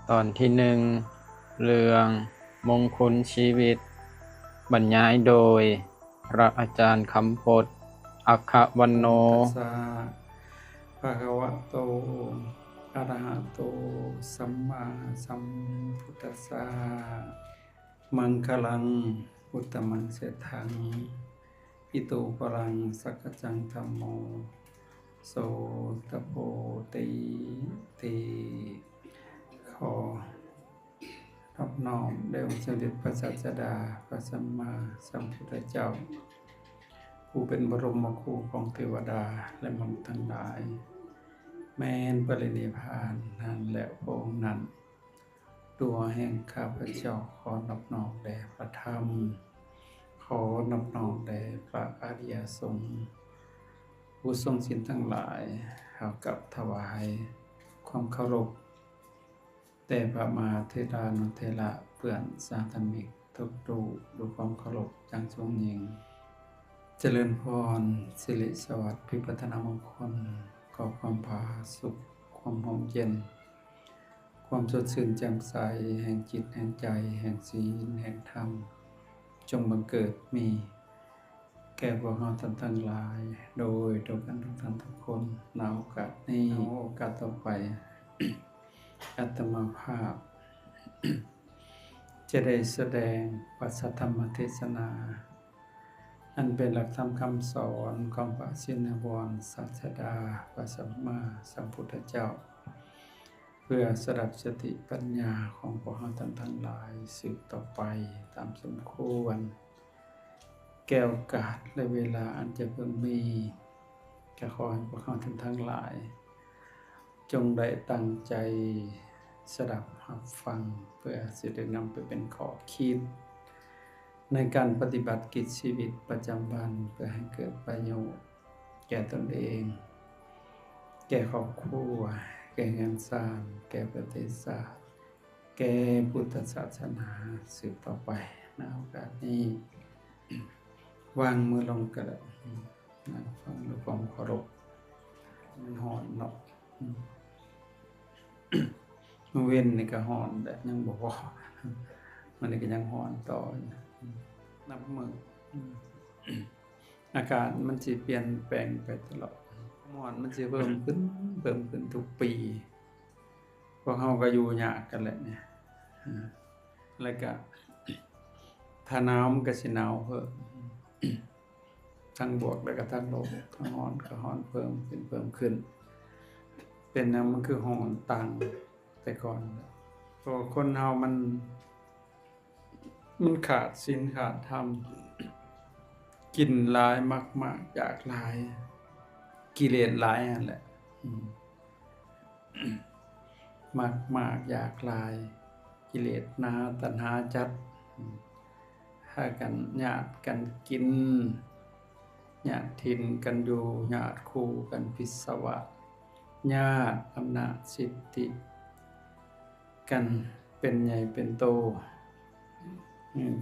ตอนที่หนึ่งเรื่องมงคลชีวิตบรรยายโดยพระอาจารย์คำพจน์อัคควันโนตัสสะภะคะวะโตอะระหะโตสัมมาสัมพุทธัสสะมังคลังอุตตมังเสถังอิโตปรังสักกจังธัมโมโสตโพติติขอรอบน้อมแด่องค์สมเด็จพระศาสดาพระสัมมาสัมพุทธเจ้าผู้เป็นบรมครูของเทวดาและมนุษย์ทั้งหลายแม้นปรินิพพานนั้นและพระองค์นั้นตัวแห่งข้าพเจ้าขอนอบน้อมแด่พระธรรมขอนอบน้อมแด่พระอริยสงฆ์ผู้ทรงศีลทั้งหลายเฮากับถวายความเคารพแต่พระมหาเถรานุเถระเพื่อนสาธมิกทุกรูปด้วยความเคารพจังทรงยิ่งเจริญพรสิริสวัสดิ์พิพัฒนามงคลขอความผาสุขความหอมเย็นความสดชื่นแจ่มใสแห่งจิตแห่งใจแห่งศีลแห่งธรรมจงบังเกิดมีแก่พวกเราท่านทั้งหลายโดยกันทุกท่านทุกคนในโอกาสนี้โอกาสต่อไป อาตมาภาพ จะได้แสดงปัสสธรรมเทศนาอันเป็นหลักธรรมคำสอนของพระชินวรศาสดาพระสัมมาสัมพุทธเจ้าเพื่อสดับสติปัญญาของพวกเราท่านทั้งหลายสืบต่อไปตามสมควรแก้วกาสและเวลาอันจะเพิ่งมีก็ขอให้พวกเราท่านทั้งหลายจงได้ตั้งใจสดับรับฟังเพื่อสิได้นำไปเป็นข้อคิดในการปฏิบัติกิจชีวิตประจำวันเพื่อให้เกิดประโยชน์แก่ตนเอง แก่ครอบครัวแก่งานสร้างแก่ประเทศชาติแก่พุทธศาสนาสืบต่อไปในโอกาสนี้วางมือลงกระดาษฟังด้วยความเคารพมันหอนเนาะเว้นนี่ก็หอนแต่ยังบ่พอมันนี่ก็ยังหอนต่อนับมืออากาศมันสิเปลี่ยนแปลงไปตลอดหอนมันสิเพิ่มขึ้นทุกปีพวกเฮาก็อยู่ยากกันแหละเนี่ยแล้วก็ถ้าหนาวมันก็สิหนาวเพิ่มทั้งบวกแล้วก็ทั้งลบทั้งร้อนก็ร้อนเพิ่มขึ้นเป็นนำมันคือร้อนต่างแต่ก่อนเพราะคนเฮามันขาดศีลขาดธรรมกินหลายมากๆอยากหลายกิเลสหลายนั่นแหละมากอยากหลายกิเลสหนาตัณหาจัดหากันญาติกันกินญาติถิ่นกันอยู่ญาติคู่กันพิศวะญาติอำนาจสิทธิกันเป็นใหญ่เป็นโต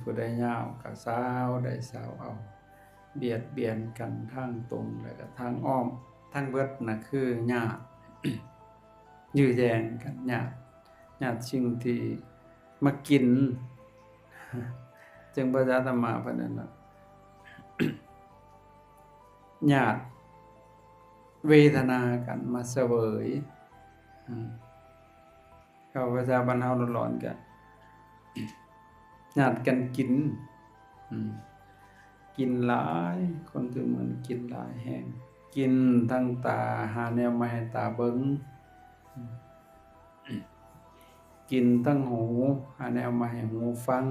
ผู้ใดยาวก็สาวได้สาวเอาเบียดเบียนกันทางตรงและก็ทางอ้อมทางเบิดน่ะคือญาติ ยื้อแย่งกันญาติสิ่งที่มากิน จึงพระอาตมาเพิ่นนั่นน่ะ ญาติเวทนากันมาเสวยเขาภาษาบ้านเฮาร้อนๆกันญาติกันกินกินหลายคนถึงมันกินหลายแห้งกินทั้งตาหาแนวมาให้ตาเบิ่งกินทั้งหูหาแนวมาให้หูฟัง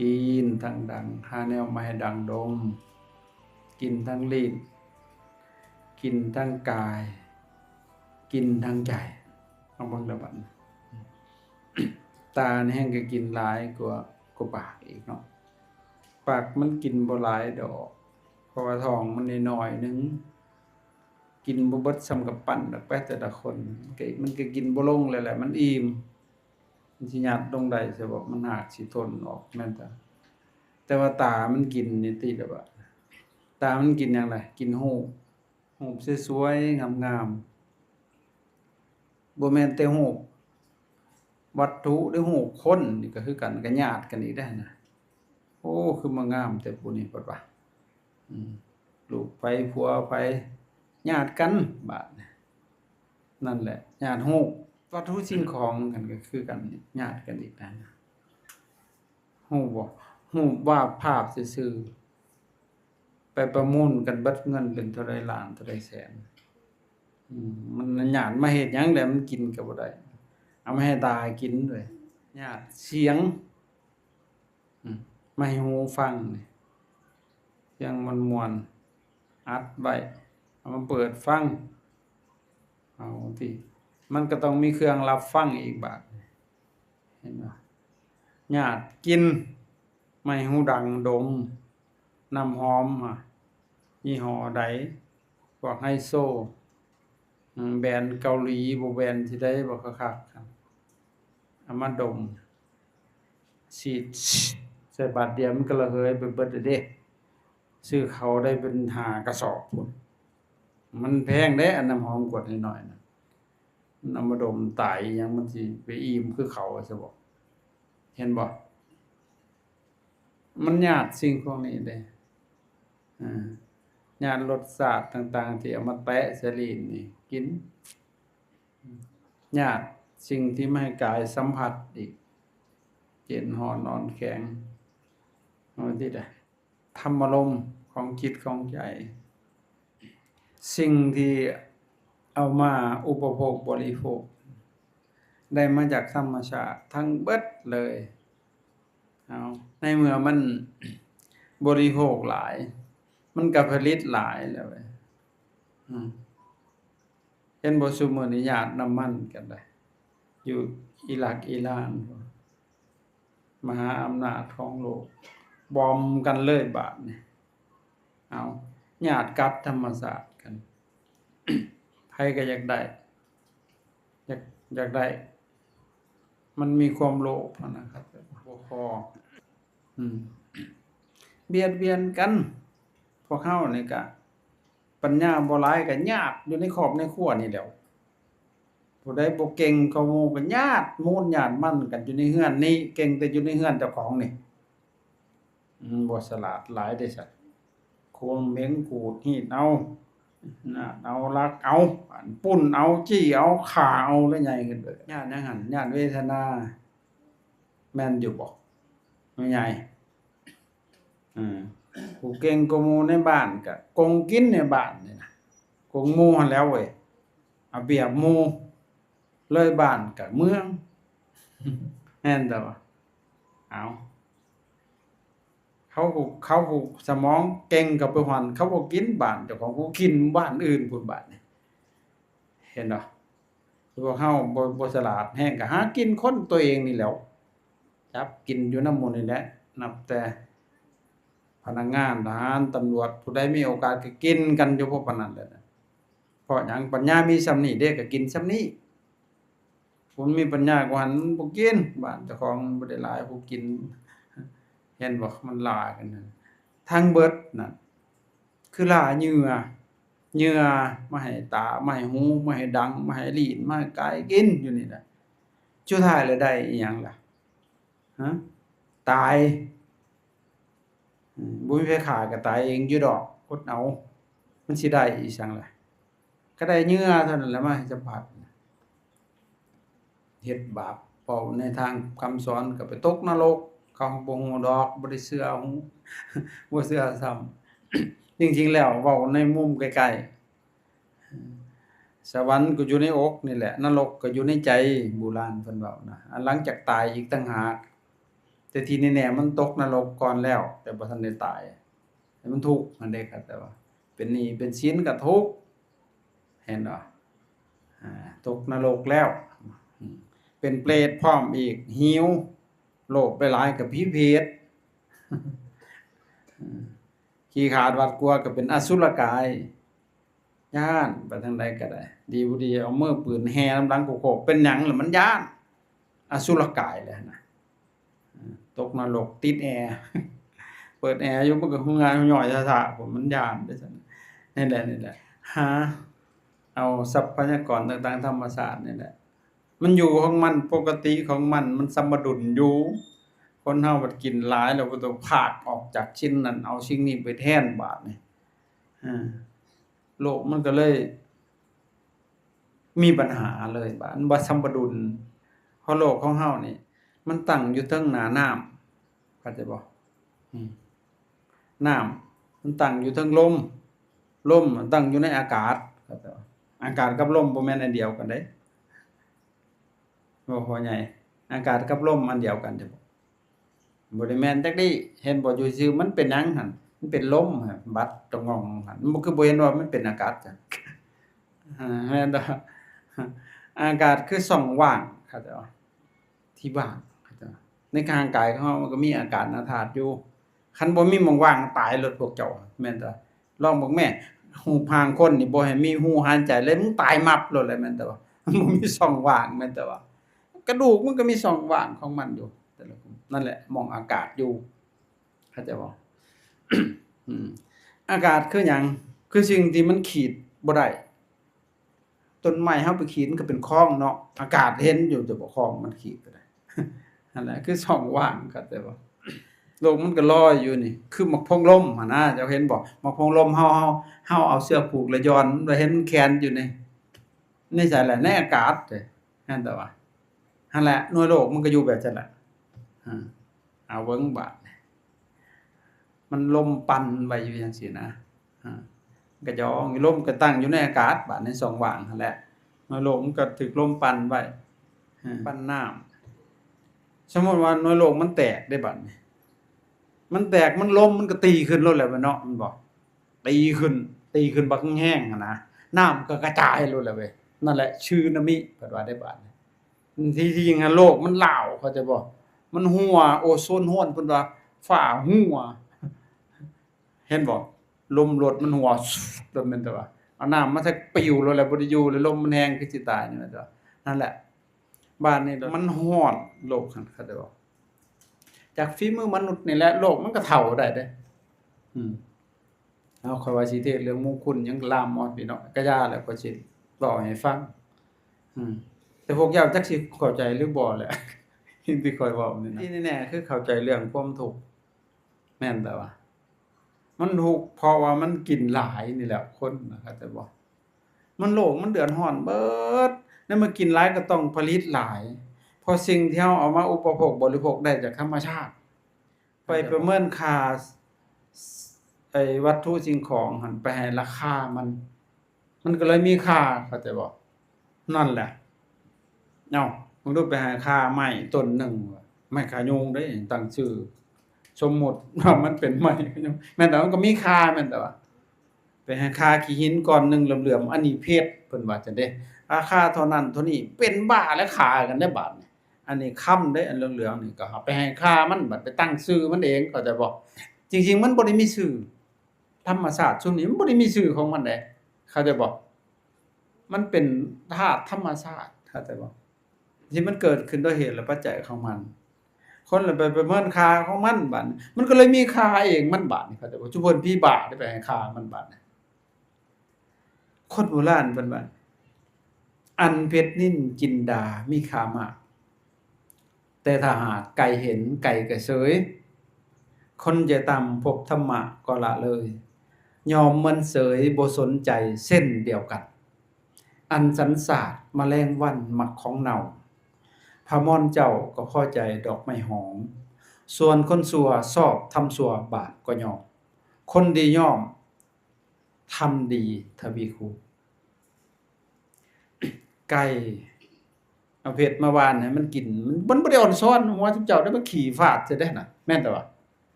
กินทั้งดังหาแนวมาให้ดังดมกินทั้งลิ้นกินทั้งกายกินทั้งใจเอาเบิ่งละบัดตานี่แห้งก็กินหลายกว่าปากอีกเนาะปากมันกินบ่หลายดอกเพราะว่าท้องมันน้อยๆนึงกินบ่เบิดส่ำกับปั้นดอกแป๊ะแต่ละคนมันก็กินบ่ลงเลยแหละมันอิ่มมันสิยัดลงได้ใช่บ่มันหากสิทนออกแม่นจ้ะแต่ว่าตามันกินนี่ติดแล้วตามันกินหยังล่ะกินรูปสวยๆงามๆบ่แม่นแต่รูป วัตถุหรือรูปคนนี่ก็คือกันก็ญาติกันอีกได้นะโอ้คือมางามแต่ผู้นี้เพิ่นว่าอืมลูกไผผัวไผญาติกันบาดนี้นั่นแหละญาติรูปวัตถุสิ่งของกันก็คือกันญาติกันอีกได้นะรูปบ่รูปวาดภาพซื่อๆไปประมูลกันเบิดเงินเป็นเท่าใดล้านเท่าใดแสนมันญาติมาเฮ็ดหยังแล้วมันกินก็บ่ได้เอามาให้ตากินด้วยญาติเสียงมาให้หูฟังนี่เสียงม่วนๆอัดไว้เอามาเปิดฟังเอาติมันก็ต้องมีเครื่องรับฟังอีกบาดเห็นบ่ญาติกินไม่หูดังดมน้ำหอมยี่ห้อใดพวกไฮโซแบรนด์เกาหลีบ่แบรนด์ที่ใดบ่คักๆครับเอามาดมฉีดใส่บาดเดียวมันก็ระเหยไปเบิดเด้ซื้อเขาได้เป็น5กระสอบพุ่นมันแพงเด้อันน้ำหอมขวดน้อยๆน่ะมันเอามาดมตายอิหยังมันสิไปอิ่มคือเขาซะบ่เห็นบ่มันญาติสิ่งพวกนี้เด้ญาติรสชาติต่างๆที่เอามาแตะใส่ลิ้นนี่กินญาติสิ่งที่ไม่ให้กายสัมผัสอีกเย็นร้อนอ่อนแข็งเอาที่ใดธรรมารมณ์ของจิตของใจสิ่งที่เอามาอุปโภคบริโภคได้มาจากธรรมชาติทั้งเบิดเลยเอาในเมื่อมันบริโภคหลายมันก็ผลิตหลายแล้วเว้ยเห็นบ่ซุมื้อนี้ญาติน้ำมันกันได้อยู่อิรักอิหร่านมหาอำนาจของโลกบอมกันเลยบาดนี้เอาญาติกัดธรรมศาสตร์กันไผก็อยากได้อยากได้มันมีความโลภนะครับบ่พอเบียดเบียนกันพวกเฮานี่ก็ปัญญาบ่หลายก็ญาติอยู่ในครอบในครัวนี่แหล้วผู้ใดบ่เก่งก็หมู่ก็ญาติมูลญาติมั่นกันอยู่ในเรือนนี้เก่งแต่อยู่ในเรือนเจ้าของนี่บ่ฉลาดหลายเด้ซัดโคมเหม็งขูดหีดเอาเอาลักเอาปุ้นเอาจี้เอาฆ่าเอาแล้วใหญ่ขึ้นเบิดญาติยังหั่นญาติเวทนาแม่นอยู่บ่ไม่ใหญ่ผู้เก่งกว่าหมู่ในบ้านก็โกงกินในบ้านนี่นะโกงหมู่หั่นแหล้วเว้ยเอาเปรียบหมู่เลยบ้านก็เมืองแม่นแต่ว่าเอาเขาสมองเก่งก็ไปฮ้อนเขาบ่กินบ้านเจ้าของกูกินบ้านอื่นพุ่นบาดนี่เห็นบ่พวกเฮาบ่ฉลาดแฮงก็หากินคนตัวเองนี่แหล้วจับกินอยู่นำหมู่นี่แหละนับแต่พนักงานทหารตำรวจผู้ใดมีโอกาสก็กินกันอยู่เพราะปานนั้นแหละเพราะหยังปัญญามีส่ำนี้เด้ก็กินส่ำนี้ผู้มีปัญญากว่าหันบ่กินบ้านเจ้าของบ่ได้หลายผู้กินเห็นบ่มันล่ากันนั่นทั้งเบิดนั่นคือล่าเหยื่อมาให้ตามาให้หูมาให้ดังมาให้ลิ้นมาให้กายกินอยู่นี่แหละสุดท้ายแล้วได้อิหยังล่ะตายบ่มีไผฆ่าก็ตายเองอยู่ดอกอดเอามันสิได้อีสังล่ะก็ได้เหยื่อเท่านั้นแหละมาให้สัมผัสเฮ็ดบาปเว้าในทางคำสอนก็ไปตกนรกเขาบ่ฮู้ดอกบ่ได้เชื่อฮู้บ่เชื่อซ้ำจริงๆแล้วเว้าในมุมใกล้ๆสวรรค์ก็อยู่ในอกนี่แหละนรกก็อยู่ในใจโบราณเพิ่นเว้านะอันหลังจากตายอีกต่างหากแต่ที่แน่ๆมันตกนรกก่อนแล้วแต่บ่ทันได้ตายแต่มันทุกข์อันเด้ครับแต่ว่าเป็นหนี้เป็นสินก็ทุกข์เห็นบ่ตกนรกแล้วเป็นเปรตพร้อมอีกหิวโลภหลายๆก็ผีเพศขี้ขลาดหวาดกลัวก็เป็นอสุรกายย้านไปทางใดก็ได้ดีบ่ดีเอามือปืนแห่นำหลังโคกๆเป็นหยังล่ะมันย้านอสุรกายแหละนะตกนรกติดแอร์เปิดแอร์อยู่มันก็งานย่อยซ่าๆผมมันย้านได้ซั่นนี่แหละหาเอาทรัพยากรต่างๆธรรมชาตินี่แหละ มันอยู่ของมันปกติของมันสมดุลอยู่คนเฮาบัดกินหลายแล้วก็ต้องพากออกจากชิ้นนั้นเอาสิ่งนี้ไปแทนบาดนี้อาโลกมันก็เลยมีปัญหาเลยบาดมันบ่สมดุลเพราะโลกของเฮานี่มันตั้งอยู่เทิงหน้าน้ำเข้าใจบ่อืมน้ำมันตั้งอยู่เทิงลมลมตั้งอยู่ในอากาศเข้าใจบ่อากาศกับลมบ่แม่นอันเดียวกันเด้บ่พ่อใหญ่อากาศกับลมอันเดียวกันเด้บ่ได้แม่นจักดีเห็นบ่อยู่ซื่อมันเป็นหยังหั่นมันเป็นลมหั่นบัดตะง่องหั่นมันคือบ่เห็นว่ามันเป็นอากาศจ้ะแม่นบ่ อากาศคือช่องว่างเข้าใจบ่ที่ว่างเข้าใจบ่ในร่างกายของเรามันก็มีอากาศธาตุอยู่คันบ่มีหม้องว่างตายโลดพวกเจ้าแม่นบ่ลองเบิ่งแม่รูปร่างคนนี่บ่ให้มีรูหายใจเลยมึงตายมับโลดเลยแม่นบ่มันบ่มีช่องว่างแม่นบ่กระดูกมันก็มีช่องว่างของมันอยู่แต่ละคนนั่นแหละหม้องอากาศอยู่เข้าใจบ่ อืมอากาศคือหยังคือสิ่งที่มันขีดบ่ได้ต้นไม้เฮาไปขีดมันก็เป็นคลองเนาะอากาศเห็นอยู่แต่บ่คลองมันขีดบ่ได้ นั่นแหละคือช่องว่างเข้าใจบ่โลกมันก็ลอยอยู่นี่คือหมอกพงลมหั่นนะเจ้าเห็นบ่หมอกพงลมเฮาเอาเสื้อผูกแล้วย้อนแล้วเห็นแขนอยู่ในไสล่ะในอากาศเด้นั่นแต่ว่านั่นแหละหน่วยโลกมันก็อยู่แบบนั้นแหละเอาเบิ่งบาดมันลมปั่นไว้อยู่จังซี่นะก็ยองลมก็ตั้งอยู่ในอากาศบาดในช่องว่างนั่นแหละหน่วยโลกมันก็ถูกลมปั่นไว้ปั่นน้ำสมมุติว่าหน่วยโลกมันแตกได้บัดนี้มันแตกมันลมมันก็ตีขึ้นโลดแหละแม่นเนาะมันบ่ตีขึ้นบักแห้งหันนะน้ำก็กระจายโลดแหละเว้ยนั่นแหละสึนามิเพิ่นว่าได้บาดนี้ที่จริงอะโลกมันร้าวเข้าใจบ่มันรั่วโอโซนรั่วเพิ่นว่าฟ้ารั่วเห็นบ่ลมรถมันรั่วโดนแม่นแต่ว่าเอาน้ำมาสักปิวโลดแล้วบ่ได้อยู่เลยลมมันแรงคือสิตายนี่แม่นแต่ว่านั่นแหละบ้านนี้มันร้อนโลกคั่นเข้าใจบ่จากฝีมือมนุษย์นี่แหละโลกมันก็เฒ่าได้เด้เอาค่อยว่าสิเทศน์เรื่องมงคลยังลามมอดพี่น้องก็ย่าแหละก็สิเว้าให้ฟังแต่พวกเจ้าจักสิเข้าใจหรือบ่แหละ ที่ข้อยเว้านี่นะที่แน่ๆคือเข้าใจเรื่องความทุกข์แม่นแต่ว่ามันทุกข์เพราะว่ามันกินหลายนี่แหละคนน่ะเข้าใจบ่มันโลกมันเดือดร้อนเบิดแล้วมากินหลายก็ต้องผลิตหลายเพราะสิ่งที่เราเอามาอุปโภคบริโภคได้จากธรรมชาติไปประเมินค่าไอ้วัตถุสิ่งของหั่นไปให้ราคามันก็เลยมีค่าเข้าใจบ่นั่นแหละเอ้ามึงดูไปให้ค่าไม้ต้นหนึ่งไม้ขะยูงเด้ตั้งชื่อสมมุติว่ามันเป็นไม้ขะยูงแม่นแต่มันก็มีค่าแม่นแต่ว่าไปให้ค่าขี้หินก้อนหนึ่งเหลื่อมๆอันนี้เพชรเพิ่นว่าจังได๋ราคาเท่านั้นเท่านี้เป็นบ้าแล้วขายกันได้บาดนี้อันนี้ค่ำเด้อันเหลืองๆนี่ก็เอาไปให้ค่ามันบัดไปตั้งชื่อมันเองเข้าใจบ่จริงๆมันบ่ได้มีชื่อธรรมชาติซุมนี้มันบ่ได้มีชื่อของมันเด้เข้าใจบ่มันเป็นธาตุธรรมชาติเข้าใจบ่ที่มันเกิดขึ้นด้วยเหตุและปัจจัยของมันคนละไปประเมินค่าของมันบัดมันก็เลยมีค่าเองมันบาดนี่เข้าใจบ่ซุเพิ่นพี่บ้าได้ไปให้ค่ามันบาดนี่คนโบราณเพิ่นว่าอันเพชรนิลจินดามีค่ามากแต่ถ้าหากไก่เห็นไก่ก็เฉยคนจะต่ำพบธรรมะก็ละเลยยอมมันเสยบ่สนใจเส้นเดียวกันอันสันสาดแมลงวันมักของเน่าพระม่อนเจ้าก็พอใจดอกไม้หอมส่วนคนชั่วชอบทำชั่วบาปก็ยอมคนดีย่อมทำดีทวีคูณไก่เอาเพชรมาวานให้มันกินมันบ่ได้อ่อนซ้อนหัวเจ้าได้มันขี่ฟาดจะได้น่ะแม่นแต่ว่า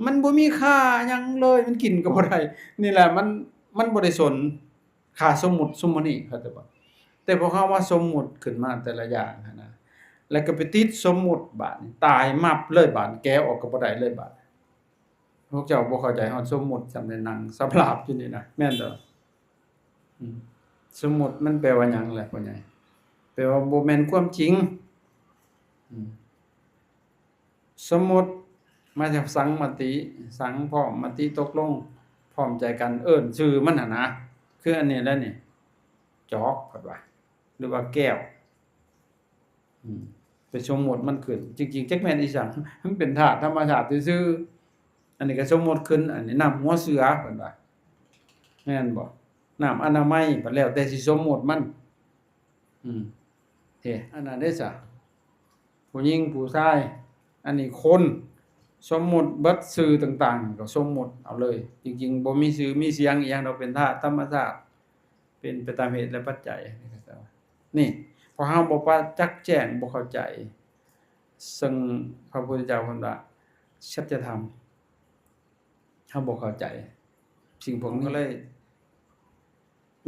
มันบ่มีค่าหยังเลยมันกินก็บ่ได้นี่แหละมันบ่ได้สนค่าสมมุติซุมนี้เข้าใจบ่แต่พอเขามาสมมุติขึ้นมาแต่ละอย่างหั้นนะแล้วก็ไปติดสมมุติบาดนี้ตายมับเลยบาดแก้ออกก็บ่ได้เลยบาดพวกเจ้าบ่เข้าใจฮอดสมมุติจำได้นั่งสำราบอยู่นี่นะแม่นเด้อสมมุติมันแปลว่าหยังแหละพ่อใหญ่แปลว่าบ่แม่นความจริงสมมุติมาจากสังมติสังพร้อมมติตกลงพร้อมใจกันเอิ้นชื่อมันน่ะนะคืออันนี้แหละนี่จอกเพิ่นว่าหรือว่าแก้ว มไปสมมุติมันขึ้นจริงๆจักแม่นอีสังมันเป็นธาตุธรรมชาติซื่อๆอันนี้ก็สมมุติขึ้นอันนี้น้ำหัวเสือเพิ่นว่าแม่นบ่น้ำอนามัยบัดแล้วแต่สิสมมุติมันเท่อันนั้นเด้อจ้ะผู้หญิงผู้ชายอันนี้คนสมมุติเบิดชื่อต่างๆก็สมมุติเอาเลยจริงๆบ่มีชื่อมีเสียงอีหยังดอกเป็นธาตุธรรมชาติเป็นไปตามเหตุและปัจจัยนี่พอเฮาบ่ปะจักแจ้งบ่เข้าใจซึ่งพระพุทธเจ้าเพิ่นว่าสัจธรรมเฮาบ่เข้าใจสิ่งพวกนี้ก็เลย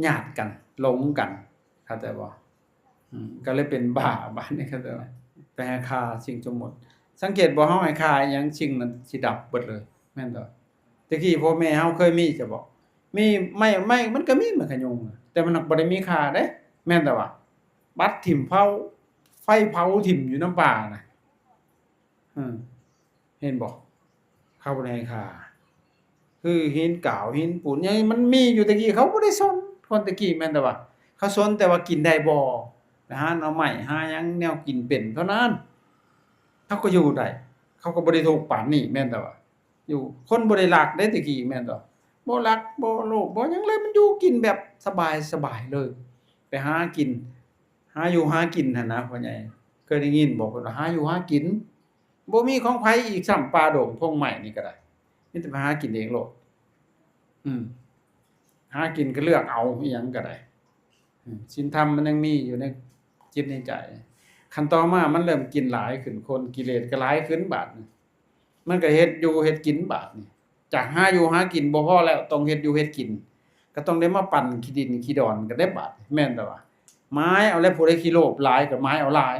ญาติกันหลงกันเข้าใจบ่ก็เลยเป็นบ้านี่เข้าใจบ่ไปหาค่าสิ่งสมมุติสังเกตบ่เฮาให้ค่าอิหยังสิ่งนั้นสิดับเบิดเลยแม่นบ่แต่กี้พ่อแม่เฮาเคยมีจะบ่มีไม่มันก็มีเหมือนขะยงแต่มันบ่ได้มีค่าเด้แม่นแต่ว่าบัดถิ่มเผาไฟเผาถิ่มอยู่น้ำป่าน่ะเห็นบ่เขาบ่ได้ให้ค่าคือหินกาวหินปูนยังมันมีอยู่แต่กี้เขาบ่ได้สนคนแต่กี้แม่นแต่ว่าเขาสนแต่ว่ากินได้บ่ไปหาหน่อไม้หาหยังแนวกินเป็นเท่านั้นเขาก็อยู่ได้เขาก็บ่ได้ทุกข์ปานนี้แม่นแต่ว่าอยู่คนบ่ได้รักได้แต่กี้แม่นต่อบ่รักบ่โลภบ่หยังเลยมันอยู่กินแบบสบายๆเลยไปหากินหาอยู่หากินหั่นนะพ่อใหญ่เคยได้ยินบอกเพิ่นว่าหาอยู่หากินบ่มีของไผอีกซ้ำป่าดงพงไม้นี่ก็ได้มีแต่ไปหากินเองโลดหากินก็เลือกเอาอิหยังก็ได้ศีลธรรมมันยังมีอยู่ในจิตในใจคันต่อมามันเริ่มกินหลายขึ้นคนกิเลสก็หลายขึ้นบาดนี้มันก็เฮ็ดอยู่เฮ็ดกินบาดนี้จากหาอยู่หากินบ่พอแล้วต้องเฮ็ดอยู่เฮ็ดกินก็ต้องได้มาปั่นขี้ดินขี้ดอนก็ได้บาดแม่นแต่ว่าไม้เอาแล้วผู้ใดขี้โลภหลายก็ไม้เอาหลาย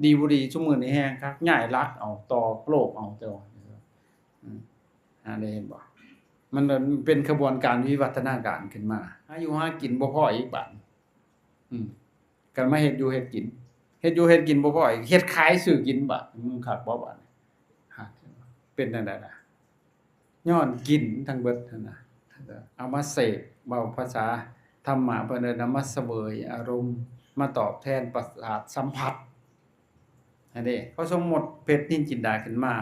ดีบ่ดีซุมื้อนี้แฮงคักย้ายรักเอาต่อโลภเอาแต่ว่าได้เห็นบ่มันเป็นกระบวนการวิวัฒนาการขึ้นมาหาอยู่หากินบ่พออีกบาดก็มาเฮ็ดอยู่เฮ็ดกินเฮ็ดอยู่เฮ็ดกินบ่พออีกเฮ็ดขายซื้อกินบาดมึงคักบ่บาดเป็นจังได๋ล่ะย้อนกินทั้งเบิดนั่นน่ะเอามาเสพเว้าภาษาธรรมะเพิ่นเอิ้นมาเสวยอารมณ์มาตอบแทนประสาทสัมผัสอันนี้เขาสมมุติเพชรนินจินดาขึ้นมา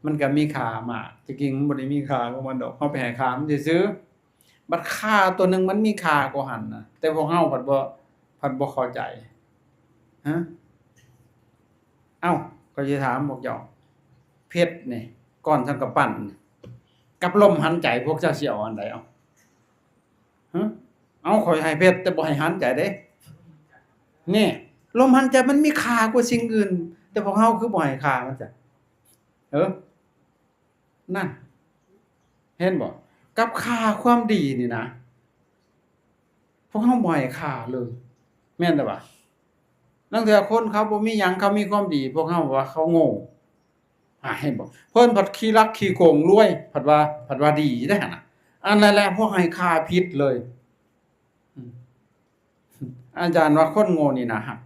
มันก็มีค่ามากจริงๆมันบ่ได้มีค่าของมันดอกเฮาไปให้ค่ามันซื่อๆบัดค่าตัวหนึงมันมีค่ากว่าหั่นน่ะแต่พวกเฮาผัดบ่เข้าใจฮะอ้าวก็สิถามพวกเจ้าเพชรนี่ก้อนสังกะปั้นกับลมหันใจพวกเจ้าสิเอาอันใดเอาฮะเอาข้อยให้เพชรแต่บ่ให้หันใจเด้นี่ลมหันใจมันมีค่ากว่าสิ่งอื่นแต่พวกเฮาคือบ่ให้ค่ามันจ้ะนั่นเห็นบ่กับค่าความดีนี่นะพวกเฮาบ่ให้ค่าเลยแม่นแต่ว่าลางเทื่อคนเขาบ่มีหยังเขามีความดีพวกเฮาว่าเขาโง่เห็นบ่เพิ่นผัดขี้รักขี้โกงรวยผัดว่าดีได้หั่นน่ะอันนั้นแหละพวกให้ค่าผิดเลยอาจารย์ว่าคนโง่นี่น่าฮัก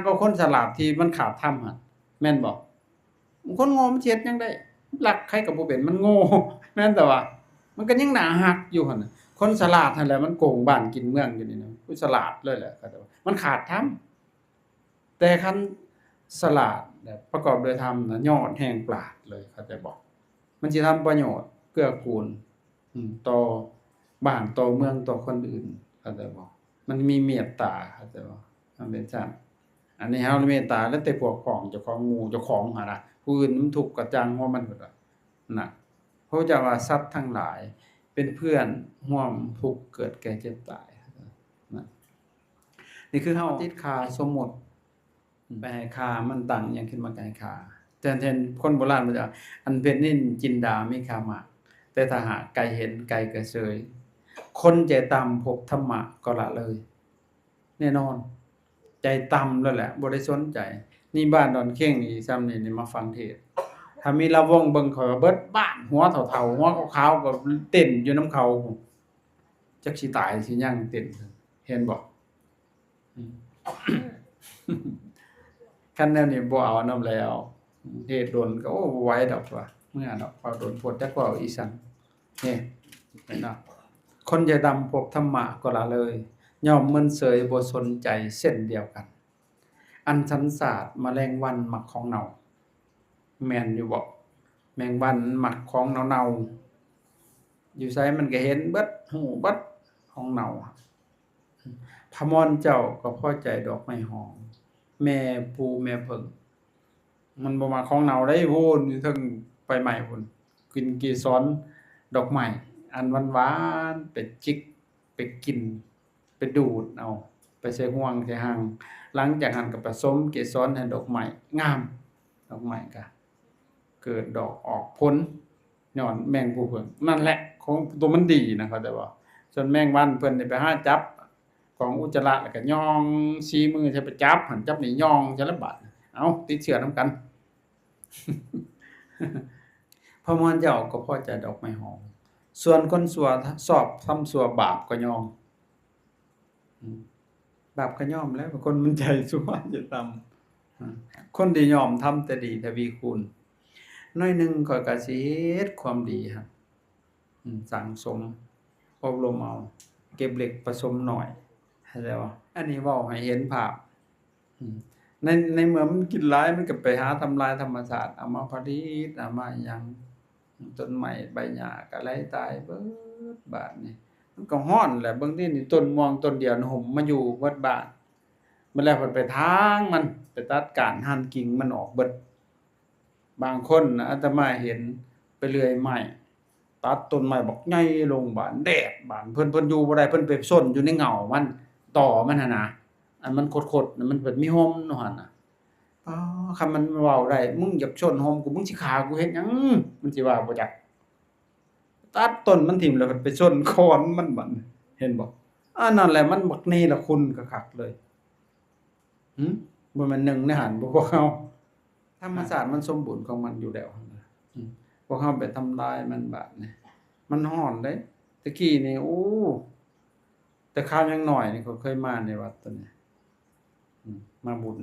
กว่าคนฉลาดที่มันขาดธรรมหั่นแม่นบ่คนโง่มันสิเฮ็ดหยังได้รักใครก็บ่เป็นมันโง่แม่นแต่ว่ามันก็ยังน่าฮักอยู่หั่นน่ะคนฉลาดนั่นแหละมันโกงบ้านกินเมืองอยู่นี่นะผู้ฉลาดเลยแหละก็แต่ว่ามันขาดธรรมแต่คันฉลาดแบบประกอบด้วยธรรมน่ะยอดแห่งปราชญ์เลยเข้าใจบ่มันสิทำประโยชน์เกื้อกูลต่อบ้านต่อเมืองต่อคนอื่นเข้าใจบ่มันมีเมตตาเข้าใจบ่มันเป็นจั่นอันนี้เฮาเมตตาแล้วแต่พวกของเจ้าของหมู่เจ้าของหั่นน่ะผู้อื่นมันทุกข์ก็จังว่ามันเบิดว่าน่ะเพราะจะว่าสัตว์ทั้งหลายเป็นเพื่อนร่วมทุกข์เกิดแก่เจ็บตายนะนี่คือเฮาติดค่าสมมุติไปให้ค่ามันตั้งหยังขึ้นมาก็ให้ค่าแต่แทนคนโบราณมันจะอันเป็นนินจินดามีค่ามากแต่ถ้าหากไกลเห็นไกลก็เฉยคนใจต่ำพบธรรมะก็ละเลยแน่นอนใจต่ำแล้วแหละบ่ได้สนใจนี่บ้านดอนเข่งนี่ซ้ำนี่มาฟังเทศน์ถ้ามีละวงเบิ่งข่อยว่าเบิดบ้านหัวเฒ่าๆหัวขาวๆก็เต้นอยู่นำเขาจักสิตายสิยังเต้นเห็นบ่คันแนวนี้บ่เอานำแล้วเฮ็ดโดนก็โอ้บ่ไหวดอกว่าเมื่อดอกพอโดนโพดจักว่าอีสังนี่เห็นเนาะคนใจดำพบธรรมะก็ละเลยยอมมึนเสยบ่สนใจเส้นเดียวกัน อันสันสาดแมลงวันมักของเน่าแม่นอยู่บ่แมงวันมักของเน่าๆอยู่ไสมันก็เห็นเบิดฮู้เบิดของเน่าพระมรเจ้าก็พอใจดอกไม้หอมแม่ภูแม่เพิ่งมันบ่มักของเน่าได้โพูนอยู่เทิงใบไม้พู้นกินเกสรดอกไม้อันหวานๆไปจิกไปกินไปดูดเอาไปใส่ห่วงใส่หางหลังจากนั้นก็ผสมเกสรให้ดอกไม้งามดอกไม้ก็เกิดดอกออกผลย้อนแมงภูเพิ่งนั่นแหละของตัวมันดีนะเข้าใจบ่ส่วนแมงวันเพิ่นนี่ไปหาจับของอุจจาระแล้วก็ย่องชี้มือใส่ไปจับหั่นจับนี่ย่องจังละบาดเอ้าติดเชื้อนำกัน พระมรเจ้าก็พอใจดอกไม้หอมส่วนคนชั่วชอบทำชั่วบาปก็ยอมบาปก็ยอมแล้วคนมันใจชั่วจะทำคนที่ยอมทำแต่ดีทวีคูณน้อยหนึงข้อยก็สิเฮ็ดความดีครับสั่งสมอบรมเอาเก็บเล็กผสมน้อยเข้าใจบ่อันนี้เว้าให้เห็นภาพอืมในเมื่อมันกินหลายมันก็ไปหาทำลายธรรมชาติเอามาผลิตเอามาหยังต้นไม้ใบหญ้าก็ไหลตายเบิดบ้านนี่มันก็ร้อนแหละเบิ่งตินี่ต้นม่วงต้นเดียวน่ะห่มมาอยู่เบิดบ้านมันแล้วเพิ่นไปทางมันไปตัดก้านหั่นกิ่งมันออกเบิดบางคนน่ะอาตมาเห็นไปเลื่อยไม้ตัดต้นไม้บักใหญ่ลงบ้านแดดบ้านเพิ่นอยู่บ่ได้เพิ่นไปซ่อนอยู่ในเงามันต่อมันหั่นน่ะอันมันขดๆน่ะมันเพิ่นมีร่มเนาะหั่นน่ะอ๋อคันมันเว้าได้มึงอยากชนร่มกูมึงสิฆ่ากูเฮ็ดหยังมันสิว่าบ่จักตัดต้นมันทิ่มแล้วเพิ่นไปชนคอนมันบัดเห็นบ่อันนั้นแหละมันบักเนรคุณคักๆเลยบ่แม่นหนึ่งในหันบ่พวกเราธรรมชาติมันสมบูรณ์ของมันอยู่แล้วพวกเราไปทำลายมันบาดนี้มันร้อนเด้ตะกี้นี่โอ้แต่คราวยังน้อยนี่เขาเคยมาในวัดตัวนี้มาบุญ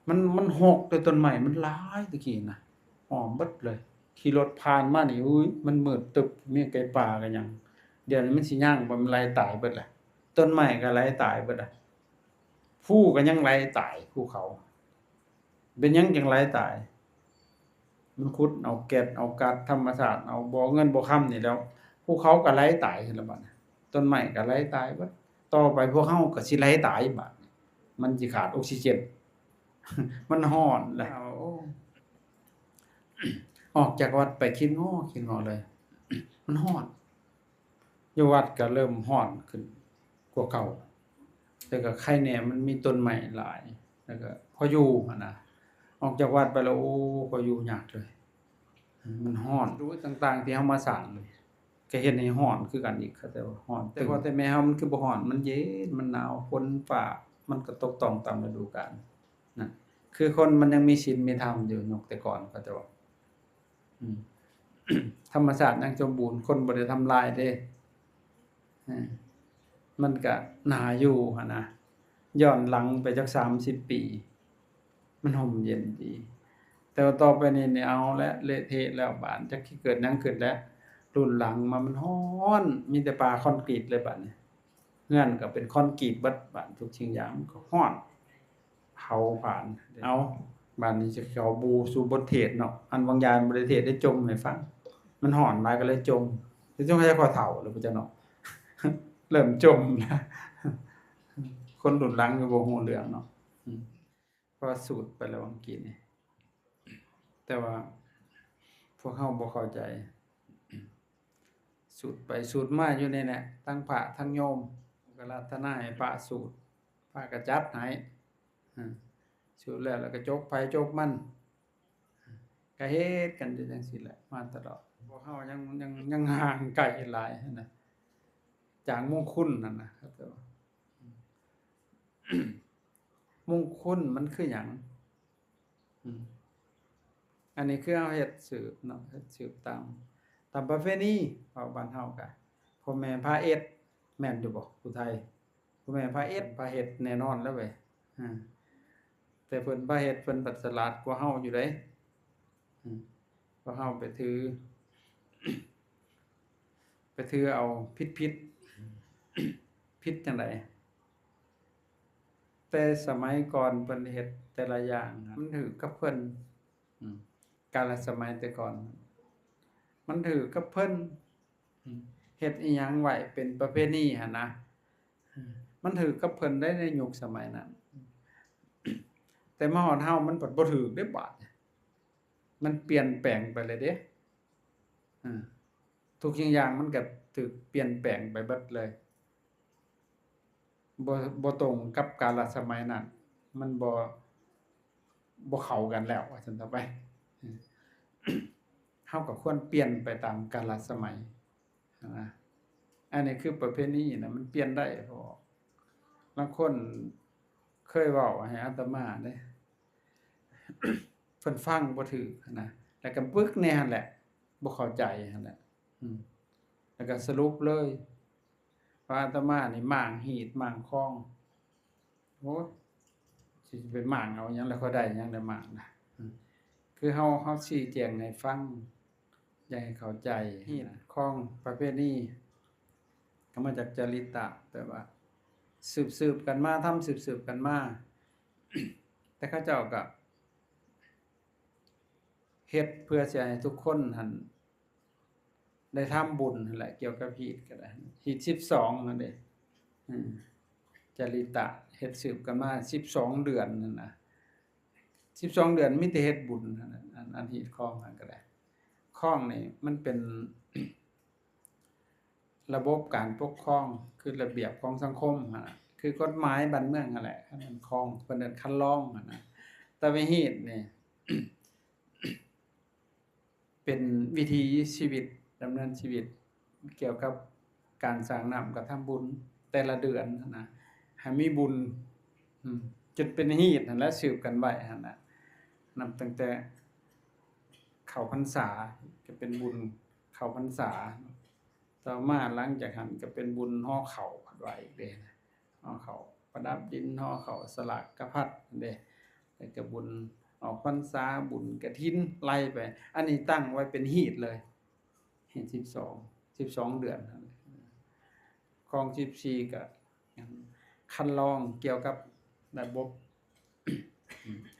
มันหกแต่ต้นไม้มันหลายตะกี้น่ะอ้อมเบิดเลยขี่รถผ่านมานี่อุ้ยมันมืดตึบมีไก่ป่าก็หยังเดี๋ยวนี้มันสิย่างบ่มันไหลตายเบิดแหละต้นไม้ก็ไหลตายเบิดอ่ะภูก็ยังไหลตายภูเขาเป็นหยังจังไหลตายมันขุดเอาแก๊สเอาก๊าซธรรมชาติเอาบ่อเงินบ่ค่ำนี่แล้วภูเขาก็ไหลตายซั่นล่ะบัดนี้ต้นไม้ก็ไหลตายเบิดต่อไปพวกเราก็สิไหลตายบัดนี้มันสิขาดออกซิเจน มันร้อนแล้วออกจากวัดไปคิดง้อเลย มันร้อนอยู่วัดก็เริ่มร้อนขึ้นกว่าเก่าแต่ก็ใครแหน่มันมีต้นไม้หลายแล้วก็พออยู่หั่นน่ะออกจากวัดไปแล้วโอ้พออยู่ยากเลยมันร้อนรู้ต่างๆที่เฮามาสร้างเลยก็เฮ็ดให้ร้อนคือกันอีกแต่ว่าร้อนแต่พอแต่แม่เฮามันคือบ่ร้อนมันเย็นมันหนาวฝนฟ้ามันก็ตกต้องตามฤดูกาลนั่นคือคนมันยังมีศีลมีธรรมอยู่นกแต่ก่อนเขาจะว่าธรรมชาติยังสมบูรณ์คนบ่ได้ทำลายเด้มันก็น่าอยู่หั่นน่ะย้อนหลังไปจัก30 ปีมันร่มเย็นดีแต่ว่าต่อไปนี้นี่เอาแล้วเละเทะแล้วบ้านจักสิเกิดหยังขึ้นแล้วรุ่นหลังมามันร้อนมีแต่ป่าคอนกรีตเลยบัดนี้เรือนก็เป็นคอนกรีตเบิดบ้านทุกสิ่งอย่างมันก็ร้อนเผาผลาญเอาบ้านนี้สิเข้าบูสู่บทเทศน์เนาะอันบางอย่างบ่ได้เทศน์ได้จมให้ฟังมันร้อนหลายก็เลยจมสิจงให้ข้อเฒ่าแล้วพุ่นจ้ะเนาะ เริ่มจมแล้วคนรุ่นหลังก็บ่ฮู้เรื่องเนาะเพราะว่าสูตรไปแล้วเมื่อกี้นี่แต่ว่าพวกเราบ่เข้าใจสูตรไปสูตรมาอยู่นี่แหละทั้งพระทั้งโยมก็รัตนาให้พระสูตรพระก็จัดให้สูตรแล้วก็จกไผจกมันก็เฮ็ดกันอยู่จังซี่แหละมาตลอดพวกเฮายังห่างไกลหลายนั่นน่ะจางมงคลนั่นน่ะครับแต่ว่ามงคลมันคือหยังอันนี้คือเฮาเฮ็ดสืบเนาะเฮ็ดสืบตามประเพณีของบ้านเฮาก็พ่อแม่พาเอ็ดแม่นอยู่บ่ผู้ไทยพ่อแม่พาเอ็ดพาเฮ็ดแน่นอนแล้วเว้ยแต่เพิ่นพาเฮ็ดเพิ่นปัดฉลาดกว่าเฮาอยู่เด้เพราะเฮาไปถือ เอาผิด ผิดจังได๋แต่ แต่สมัยก่อนเพิ่นเฮ็ดแต่ละอย่างมันถือกับเพิ่นอืมกาลสมัยแต่ก่อน มันถือกับเพิ่นเฮ็ดอิหยังไว้เป็นประเพณีหั่นนะมันถือกับเพิ่นได้ในยุคสมัยนั้นแต่มาฮอดเฮามันบ่ถือเด้บาดนี้มันเปลี่ยนแปลงไปเลยเด้อาทุกสิ่งอย่างมันก็ถูกเปลี่ยนแปลงไปเบิดเลยบ่บ่ตรงกับกาลสมัยนั้นมันบ่เข้ากันแล้วว่าซั่นต่อไปอือเฮาก็ควรเปลี่ยนไปตามกาลสมัยนะอันนี้คือประเพณีน่ะมันเปลี่ยนได้เพราะบางคนเคยเว้าให้อาตมาเด้ เพิ่นฟังบ่ถูกหั้นนะแล้วก็ปึกแน่หั่นแหละบ่เข้าใจหั่นแหละแล้วก็สรุปเลยว่าอาตมานี่หม่างหีดหม่างคองโอ้ยสิไปหม่างเอาหยังแล้วเขาได้หยังได้หม่างน่ะคือเฮาชี้แจงให้ฟังอยากให้เข้าใจหีดคองประเพณีก็มาจากจริตะแปลว่าสืบๆกันมาทำสืบๆกันมา แต่เขาเจ้าก็เฮ็ดเพื่อสิให้ทุกคนหั่นได้ทำบุญนั่นแหละเกี่ยวกับหีดก็ได้หีด12นั่นเด้อืมจริตะเฮ็ดสืบกันมา12เดือนนั่นน่ะ12เดือนมีแต่เฮ็ดบุญนั่นน่ะอันหีดคองนั่นก็ได้คองนี่มันเป็น ระบบการปกครองคือระเบียบของสังคมหั่นน่ะคือกฎหมายบ้านเมืองนั่นแหละคันมันคองเพิ่นเอิ้นคันลองหั่นน่ะแต่ว่าหีดนี่ เป็นวิถีชีวิตดำเนินชีวิตเกี่ยวกับการสร้างน้ำกับทำบุญแต่ละเดือนหั้นนะให้มีบุญจนเป็นฮีตนั่นแหละสืบกันไว้หั่นน่ะนับตั้งแต่เข้าพรรษาก็เป็นบุญเข้าพรรษาต่อมาหลังจากนั้นก็เป็นบุญฮ้อข้าวไว้อีกเด้ฮ้อข้าวประดับดินฮ้อข้าวสลากกะพัดนั่นเด้แล้วก็บุญออกพรรษาบุญกฐินไล่ไปอันนี้ตั้งไว้เป็นฮีตเลยฮีต12เดือนนั่นแหละของ14ก็คันลองเกี่ยวกับระบบ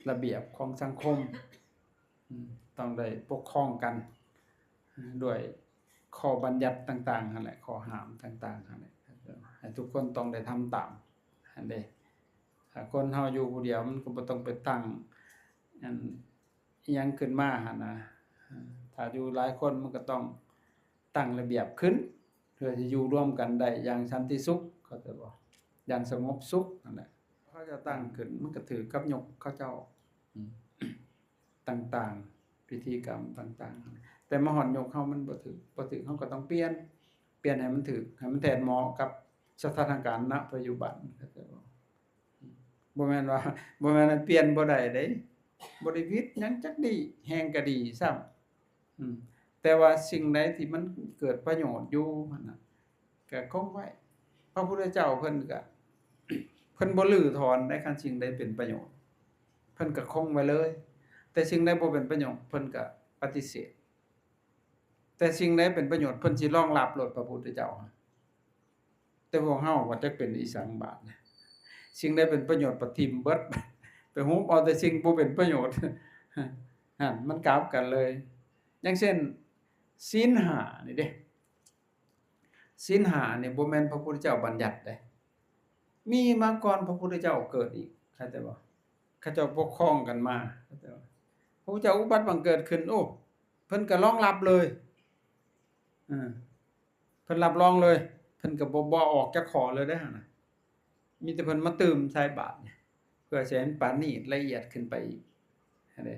ระเบียบของสังคมต้องได้ปกครองกันด้วยข้อบัญญัติต่างๆนั่นแหละข้อห้ามต่างๆนั่นแหละให้ทุกคนต้องได้ทำตามอันเด้ถ้าคนเฮาอยู่ผู้เดียวมันก็บ่ต้องไปตั้งอันอิหยังขึ้นมาหั่นนะถ้าอยู่หลายคนมันก็ต้องตั้งระเบียบขึ้นเพื่อจะอยู่ร่วมกันได้อย่างสันติสุขเข้าใจบ่อย่างสงบสุขนั่นแหละเขาจะตั้งขึ้นมันก็ถือกับยกเขาเจ้าต่างๆพิธีกรรมต่างๆแต่มาฮอดยกเฮามันบ่ถือเฮาก็ต้องเปลี่ยนให้มันถือให้มันแทนเหมาะกับสถานการณ์ณปัจจุบันเข้าใจบ่บ่แม่นว่าบ่แม่นว่าเปลี่ยนบ่ได้เด้บ่ได้ผิดหยังจักดีแฮงก็ดีซ้ำแต่ว่าสิ่งใดที่มันเกิดประโยชน์อยู่หั่นน่ะก็คงไว้พระพุทธเจ้าเพิ่นก็ เพิ่นบ่รื้อถอนในคันสิ่งใดเป็นประโยชน์เพิ่นก็คงไว้เลยแต่สิ่งใดบ่เป็นประโยชน์เพิ่นก็ปฏิเสธแต่สิ่งใดเป็นประโยชน์เพิ่นสิรองรับโลดพระพุทธเจ้าแต่พวกเฮาว่าจักเป็นอีสังบาดนะสิ่งใดเป็นประโยชน์ปทิ่มเบิด ไปฮุบเอาแต่สิ่งบ่เป็นประโยชน์ หั่นมันกลับกันเลยอย่างเช่นศีล5นี่เด้ศีล5นี่บ่แม่นพระพุทธเจ้าบัญญัติเด้มีมาก่อนพระพุทธเจ้าเกิดอีกเข้าใจบ่เขาเจ้าปกครองกันมาเข้าใจบ่พระพุทธเจ้าอุบัติบังเกิดขึ้นโอ้เพิ่นก็รองรับเลยเพิ่นรับรองเลยเพิ่นก็บ่ออกจากขอเลยเด้อหั่นน่ะมีแต่เพิ่นมาตืมใส่บาตรเนี่ยเพื่อสิให้มันปานนีตละเอียดขึ้นไปอีกหั่นเด้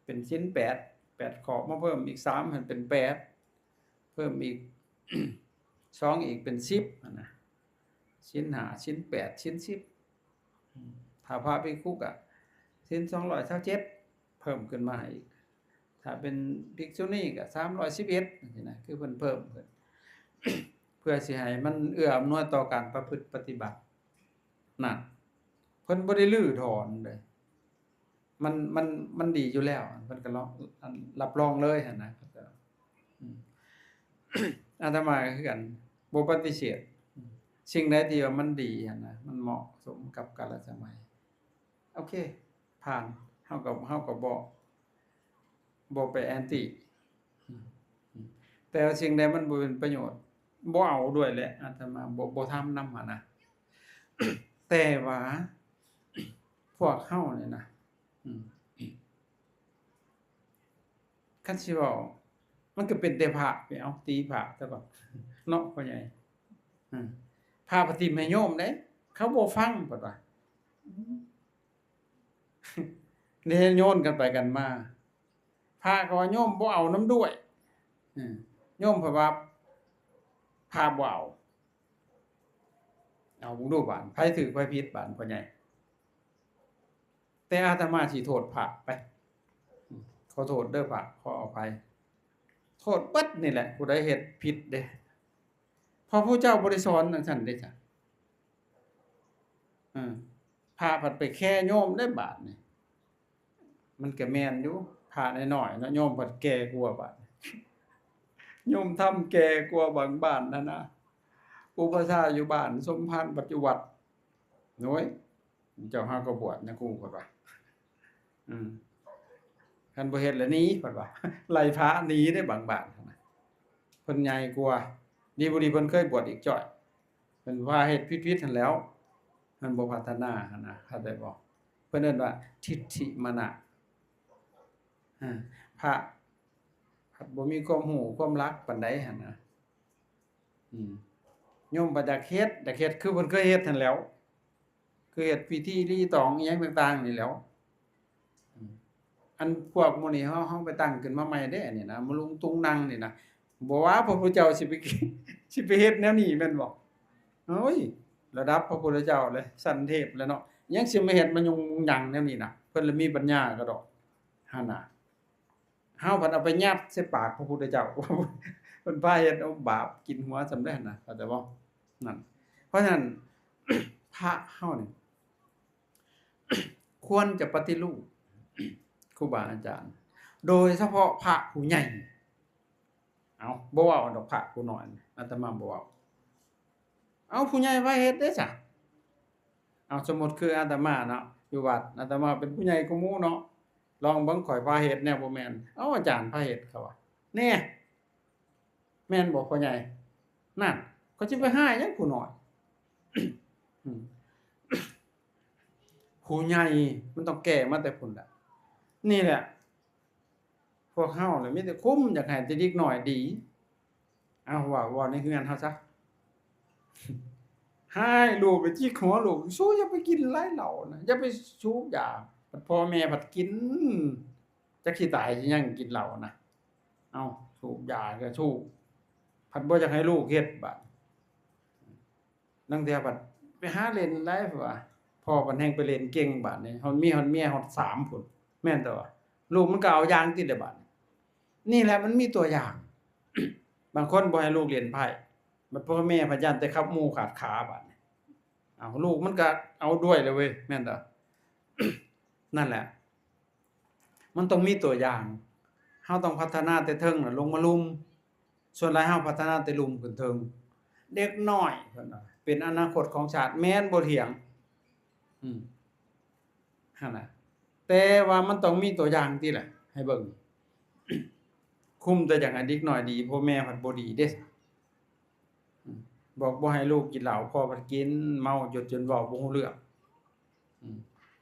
เป็นศีล8ข้อมาเพิ่มอีก3ให้เป็น8เพิ่มอีก 2อีกเป็น10หั่นน่ะศีล5ศีล8ศีล10ถ้าพระภิกษุก็ศีล227เพิ่มขึ้นมาอีกถ้าเป็นภิกษุณีก็311จังซี่นะคือเพิ่นเพิ่มขึ้น เพื่อสิให้มันเอื้ออำนวยต่อการประพฤติปฏิบัตินั่นเพิ่นบ่ได้รื้อถอนเลยมันดีอยู่แล้วเพิ่นก็รับรองเลยหั่นนะอาตมาก็คือกันบ่ปฏิเสธสิ่งใดที่ว่ามันดีหั่นนะมันเหมาะสมกับกาลสมัย เคผ่านเฮาก็บ่ไปแอนติแต่ว่าสิ่งใดมันบ่เป็นประโยชน์บ่เอาด้วยแหละอาตมาบ่ทำนำหั้นนะ แต่ว่าพวกเฮานี่นะอืมคันสิเว้ามันก็เป็นแต่พระไปเอาตีพระซะก่อนเนาะพ่อใหญ่อืมพระปฏิมาโยมเด้เขาบ่ฟังเพิ่นว่านี่โยนกันไปกันมาพระก็ว่าโยมบ่เอานำด้วยโยมเพิ่นว่าพระบ่เอาเบิ่งดูบาดไผถูกไผผิดบาดพ่อใหญ่แต่อาตมาสิโทษพระไปขอโทษเด้อพระขออภัยโทษเบิดนี่แหละผู้ใดเฮ็ดผิดเด้เพราะผู้เจ้าบ่ได้สอนจังซั่นเด้จ้ะพระผัดไปแค่โยมได้บาดนี่มันก็แม่นอยู่พระน้อยๆเนาะโยมผัดแก่กว่าบาดโยมทำแก่กว่าบางบ้านนั่นนะอุปชาอยู่บ้านสมภารปัจจุบันโน้ยเจ้าหาก็บวชนะครูเพิ่นว่าคันบ่เฮ็ดแล้วหนีเพิ่นว่าไล่พระหนีได้บางบ้านนะเพิ่นใหญ่กว่าดีบ่ดีเพิ่นเคยบวชอีกจ้อยเพิ่นว่าเฮ็ดผิดๆหั่นแล้วมันบ่พัฒนาหั่นนะเข้าใจบ่เพิ่นเอิ้นว่าทิฏฐิมานะพระบ่มีความรู้ความรักปานใดหั่นนะโยมบ่อยากเฮ็ดคือเพิ่นเคยเฮ็ดหั่นแหล้วคือเฮ็ดพิธีรีตองอิหยังต่างๆนี่แหล้วอันพวกหมู่นี้เฮาไปตั้งขึ้นมาใหม่เด้อันนี้นะมาลุงตุงนังนี่นะบ่ว่าพระพุทธเจ้าสิไปเฮ็ดแนวนี้แม่นบ่โอ้ยระดับพระพุทธเจ้าเลยสันเทพแล้วเนาะยังสิมาเฮ็ดมายุ่งหยังแนวนี้น่ะเพิ่นละมีปัญญาก็ดอกหั่นน่ะเฮาเพิ่นเอาไปยัดใส่ปากพระพุทธเจ้า เพิ่นพาเฮ็ดเอาบาปกินหัวสำเร็จน่ะเข้าใจบ่นั่นเพราะฉะนั้น พระเฮานี่ ควรจะปฏิรูป ครูบาอาจารย์โดยเฉพาะพระผู้ใหญ่เอาบ่เว้าดอกพระผู้น้อยอาตมาบ่เว้าเอาผู้ใหญ่ว่าเฮ็ดเด้จ้ะเอาสมมุติคืออาตมาเนาะอยู่วัดอาตมาเป็นผู้ใหญ่กว่าหมู่เนาะลองเบิ่งข่อยพาเฮ็ดแนวบ่แม่นเอาอาจารย์พาเฮ็ดเขาว่าแน่แม่นบ่พ่อใหญ่นั่นเขาสิไปหาหยังผู้น้อย ผู้ใหญ่มันต้องแก้มาแต่พุ่นล่ะนี่แหละพวกเฮาน่ะมีแต่คุมอยากให้แต่เด็กน้อยดีเอาว่าในเฮือนเฮาซะ ให้ลูกไปจิกหัวลูกสู้อย่าไปกินหลายเหล้านะอย่าไปสูบยาพ่อแม่ผัดกินจักสิตายสิยังกินเหล้านะเอาสูบยาก็สูบผัดบ่อยากให้ลูกเฮ็ดบัดลางเทื่อผัดไปหาเล่นหลายว่าพ่อเพิ่นแฮ่งไปเล่นเก่งบัดนี้เฮามีฮอดเมียฮอด3พุ่นแม่นตัวลูกมันก็เอาอย่างติดได้บัดนี่แหละมันมีตัวอย่าง บางคนบ่ให้ลูกเรียนไพ่บัดพ่อแม่พะย้านแต่ขับหมู่ขาดขาบัดนี้อ้าวลูกมันก็เอาด้วยเลยเว้ยแม่นตัว นั่นแหละมันต้องมีตัวอย่างเฮาต้องพัฒนาแต่เทิงน่ะลงมาลุมส่วนหลายเฮาพัฒนาแต่ลุมขึ้นเทิงเด็กน้อยเพิ่นว่าเป็นอนาคตของชาติแม่นบ่เถียงหั่นน่ะแต่ว่ามันต้องมีตัวอย่างติล่ะให้เบิ่ง คุมแต่อย่างให้เด็กน้อยดีพ่อแม่พัดบ่ดีเด้บอกบ่ให้ลูกกินเหล้าพ่อพัดกินเมาจนเว้าบ่ฮู้เรื่อง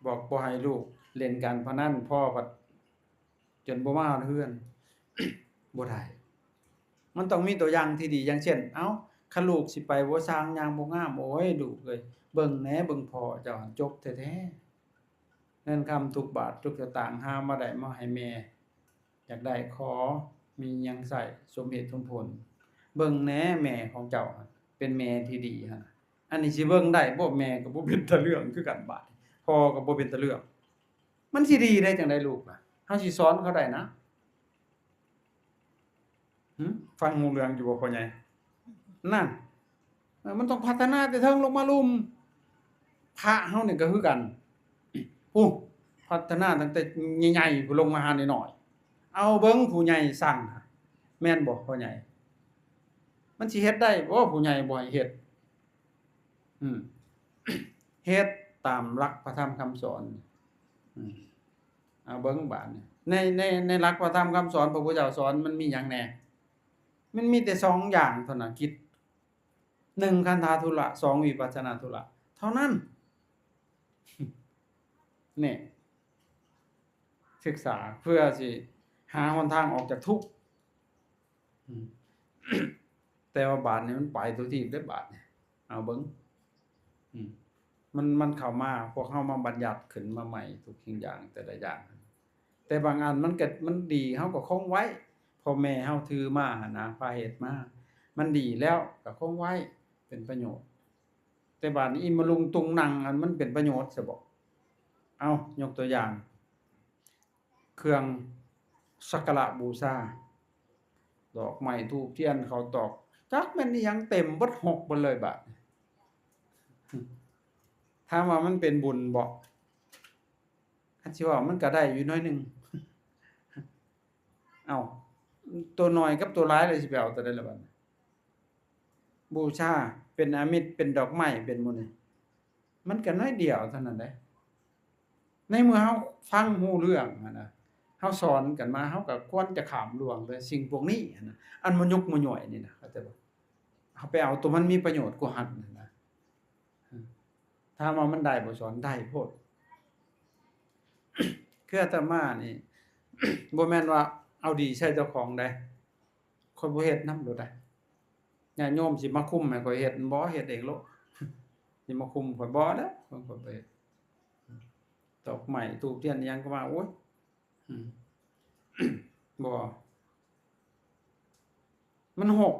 บอกบ่ให้ลูกเล่นการพนันพ่อพัดจนบ่มาฮอดเรือน บ่ได้มันต้องมีตัวอย่างที่ดีอย่างเช่นเอ้าคันลูกสิไปบ่สร้างหยังบ่งามโอ้ยลูกเอ้ยเบิ่งแหน่เบิ่งพ่อเจ้าจบแท้ๆเงินคำทุกบาททุกสตางค์หามาได้มาให้แม่อยากได้ขอมีหยังใส่สมเหตุสมผลเบิ่งแหน่แม่ของเจ้าเป็นแม่ที่ดีหั่นอันนี้สิเบิ่งได้บ่แม่ก็บ่เป็นตาเรื่องคือกันบาดพ่อก็บ่เป็นตาเรื่องมันสิดีได้จังได๋ลูกล่ะเฮาสิสอนเขาได้นะฟังรู้เรื่องอยู่บ่พ่อใหญ่นั่นมันต้องพัฒนาแต่เทิงลงมาลุมพระเฮานี่ก็คือกันพัฒนาตั้งแต่ใหญ่ๆผู้ลงมาหาน้อยๆเอาเบิ่งผู้ใหญ่สั่งแม่นบ่พ่อใหญ่มันสิเฮ็ดได้บ่ผู้ใหญ่บ่ให้เฮ็ดเฮ็ดตามหลักพระธรรมคำสอน อืมเอาเบิ่งบาดนี่ในหลักพระธรรมคำสอนพระพุทธเจ้าสอนมันมีหยังแหน่มันมีแต่2อย่างเท่านั้นกิจ1คันธาธุระ2วิปัสสนาธุระเท่านั้นนี่ศึกษาเพื่อสิหาหนทางออกจากทุกข์อืม แต่ว่าบาดนี่มันไปทุกที่เด้อบาดนี่เอาเบิ่งอืมมันเข้ามาพวกเฮามาบัญญัติขึ้นมาใหม่ทุกสิ่งอย่างแต่ละอย่างแต่บางอันมันก็มันดีเฮาก็คงไว้พ่อแม่เฮาถือมาหั่นนะพาเหตุมามันดีแล้วก็คงไว้เป็นประโยชน์แต่บาดนี้อีมะลุงตุงนังอันมันเป็นประโยชน์ซะบ่เอายกตัวอย่าง เครื่องสักการะบูชาดอกไม้ธูปเทียนข้าวตอกจักแม่นอิหยังเต็มเบิด6เบิดเลยบาดถามว่ามันเป็นบุญบ่คันสิว่ามันก็ได้อยู่น้อยหนึงเอ้าตัวน้อยกับตัวหลายเลยสิไปเอาตัวใดล่ะบัดบูชาเป็นอามิตรเป็นดอกไม้เป็นหมู่นี่มันก็น้อยเดียวเท่านั้นเด้ในเมื่อเฮาฟังรู้เรื่องหันน่ะเฮาสอนกันมาเฮาก็ควรจะข้ามล่วงเลยสิ่งพวกนี้หันน่ะอันมันยุกมันย่อยนี่นะเข้าใจบ่เฮาไปเอาตัวมันมีประโยชน์กว่าหันนั่นนะถามว่ามันได้บ่สอนได้โพด คืออาตมานี่ บ่แม่นว่าเอาดีใส่เจ้าของได้ข้อยบ่เฮ็ดนำโดดได้ญาติโยมสิมาคุมให้ข้อยเฮ็ดบ่เฮ็ดเองโลด สิมาคุมข้อยบ่แล้วข้อยไปเฮ็ดดอกไม้ธูปเทียนอิหยังก็ว่าโอ๊ยอืม บ่มันหก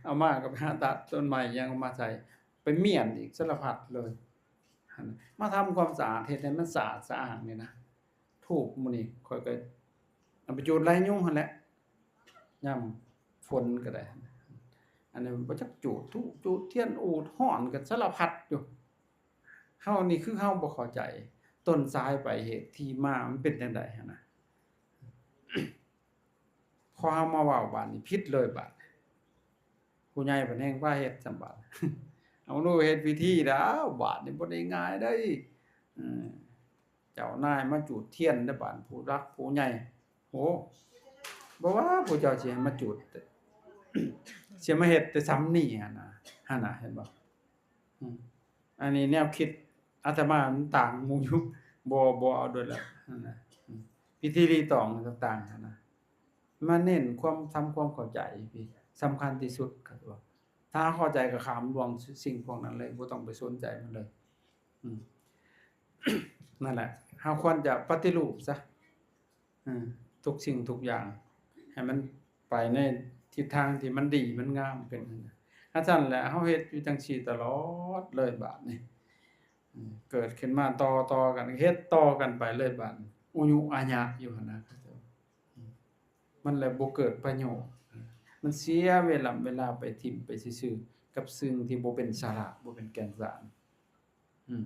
เอามาก็ไปหาตัดต้นไม้อิหยังเอามาใส่ไปเมียนอีกสารพัดเลยหั่นมาทำความสะอาดเฮ็ดให้มันสะอาดสะอ้านนี่นะธูปหมู่นี้ข้อยก็เอาไปจูดไล่ยุงหั่นแหละยามฝนก็ได้ อันนี้บ่จักจูดธูปจูดเทียนอูดฮ้อนก็สารพัดอยู่เฮานี่คือเฮาบ่เข้าใจต้นสายปลายเหตุที่มามันเป็นจังไดหั่นน่ะ พอเฮามาเว้าบาดนี้ผิดเลยบาดผู้ใหญ่เพิ่นแฮ่งพาเฮ็ดซำบาด เอาหนูเฮ็ดพิธีดาวบาดนี้บ่ได้ง่ายเด้อือเจ้านายมาจุดเทียนเด้อบาดผู้รักผู้ใหญ่โอ้บ่ว่าผู้เจ้าสิให้มาจุด สิมาเฮ็ดแต่ซ้ำนี้หั่นน่ะเห็นบ่อืมอันนี้แนวคิดอาตมามันต่างหมู่อยู่บ่เอาด้วยแล้วนั่นน่ะพิธีรีตองต่างๆหั่นน่ะมาเน้นความทำความเข้าใจพี่สำคัญที่สุดครับว่าถ้าเข้าใจก็ข้ามล่วงสิ่งพวกนั้นเลยบ่ต้องไปสนใจมันเลยอืม นั่นแหละเฮาควรจะปฏิรูปซะทุกสิ่งทุกอย่างให้มันไปในทิศทางที่มันดีมันงามเป็นนั่นน่ะถ้าซั่นแหละเฮาเฮ็ดอยู่จังซี่ตลอดเลยบาดนี้เกิดขึ้นมาต่อๆกันเฮ็ดต่อกันไปเลยบาดนี้อุยุอาญะอยู่หั่นนะมันเลยบ่เกิดประโยชน์มันเสียเวลาไปทิ่มไปซื่อๆกับสิ่งที่บ่เป็นสาระบ่เป็นแก่นสารอืม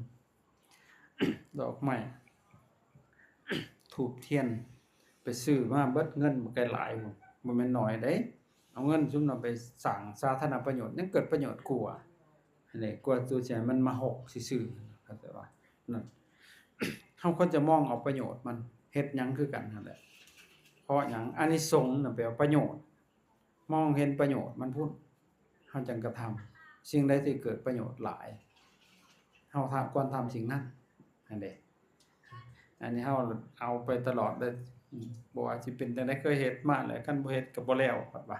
ดอกไม้ ธูปเทียนไปซื้อมาเบิดเงินบ่ไกลหลายบ่แม่นน้อยเด้เอาเงินซุมนั้นไปสร้างสาธารณประโยชน์ยังเกิดประโยชน์กว่าอันนี้กว่าตัวสิให้มันมาหกซื่อๆเข้าใจว่านั่น เฮาควรจะมองเอาประโยชน์มันเฮ็ดหยังคือกันนั่นแหละเพราะหยังอานิสงส์น่ะแปลว่าประโยชน์มองเห็นประโยชน์มันพุ่นเฮาจังกระทำสิ่งใดที่เกิดประโยชน์หลายเฮาควรทำสิ่งนั้นนั่นแหละอันนี้เฮาเอาไปตลอดเลยบ่ว่าสิเป็นจังได๋เคยเฮ็ดมาแล้วคันบ่เฮ็ดก็บ่แล้วครับว่า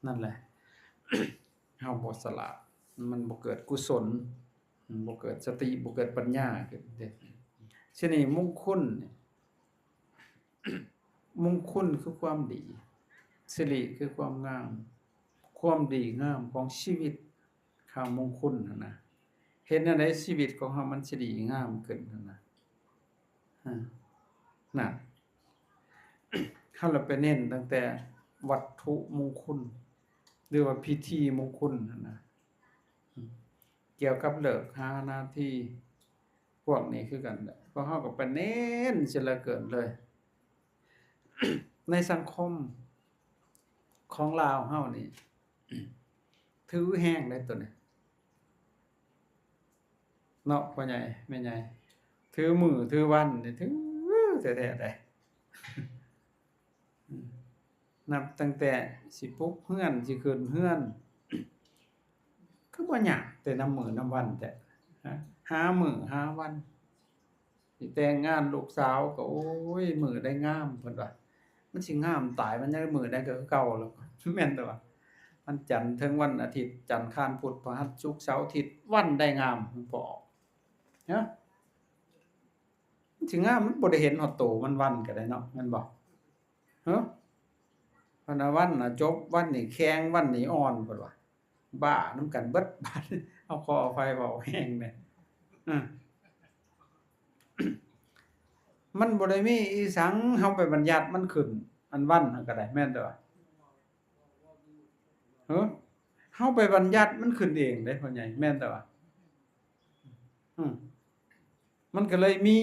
นั่นแหละ เฮาบ่สละมันบ่เกิดกุศลบ่เกิดสติบ่เกิดปัญญาขึ้นเด้ฉะนี้มงคลนี่ มงคลคือความดีสิริคือความงามความดีงามของชีวิตข้ามงคลนั่นน่ะเฮ็ดแนวใดชีวิตของเฮามันสิดีงามขึ้นนั่นน่ะนั่น เฮาละไปเน้นตั้งแต่วัตถุมงคลหรือว่าพิธีมงคลนั่นน่ะเกี่ยวกับเลิกหาหน้าที่พวกนี้คือกันแหละเพราะเฮาก็ไปเน้นเสียเหลือเกินเลย ในสังคมของลาวเฮานี่ ถือแห้งได้ตัวนี้เนาะพ่อใหญ่แม่ใหญ่ ถือมื้อถือวันนี่ถือแท้ๆได้นับตั้งแต่สิปลุกเรือนสิขึ้นเรือนคือบ่ยากแต่นำมื้อนำวันแต่หามื้อหาวันสิแต่งงานลูกสาวก็โอ้ยมื้อใดงามเพิ่นว่ามันสิงามตายมันยังมื้อใดก็คือเก่าแล้วแม่นแต่ว่าวันจันทร์ถึงวันอาทิตย์จันทร์อังคารพุธพฤหัสศุกร์เสาร์อาทิตย์วันใดงามมันบ่ออกเนาะมันสิงามมันบ่ได้เห็นฮอดโตมันวันก็ได้เนาะแม่นบ่ฮะพันว่าวันน่ะจบวันนี้แข็งวันนี้อ่อนเพิ่นว่าบ้านำกันเบิดบาดเอาขออภัยเว้าแรงแหน่เออ มันบ่ได้มีอีสังเฮาไปบัญญัติมันขึ้นอันวันนั่นก็ได้แม่นเด้อเฮ้อเฮาไปบัญญัติมันขึ้นเองเด้พ่อใหญ่แม่นเด้ออืมมันก็เลยมี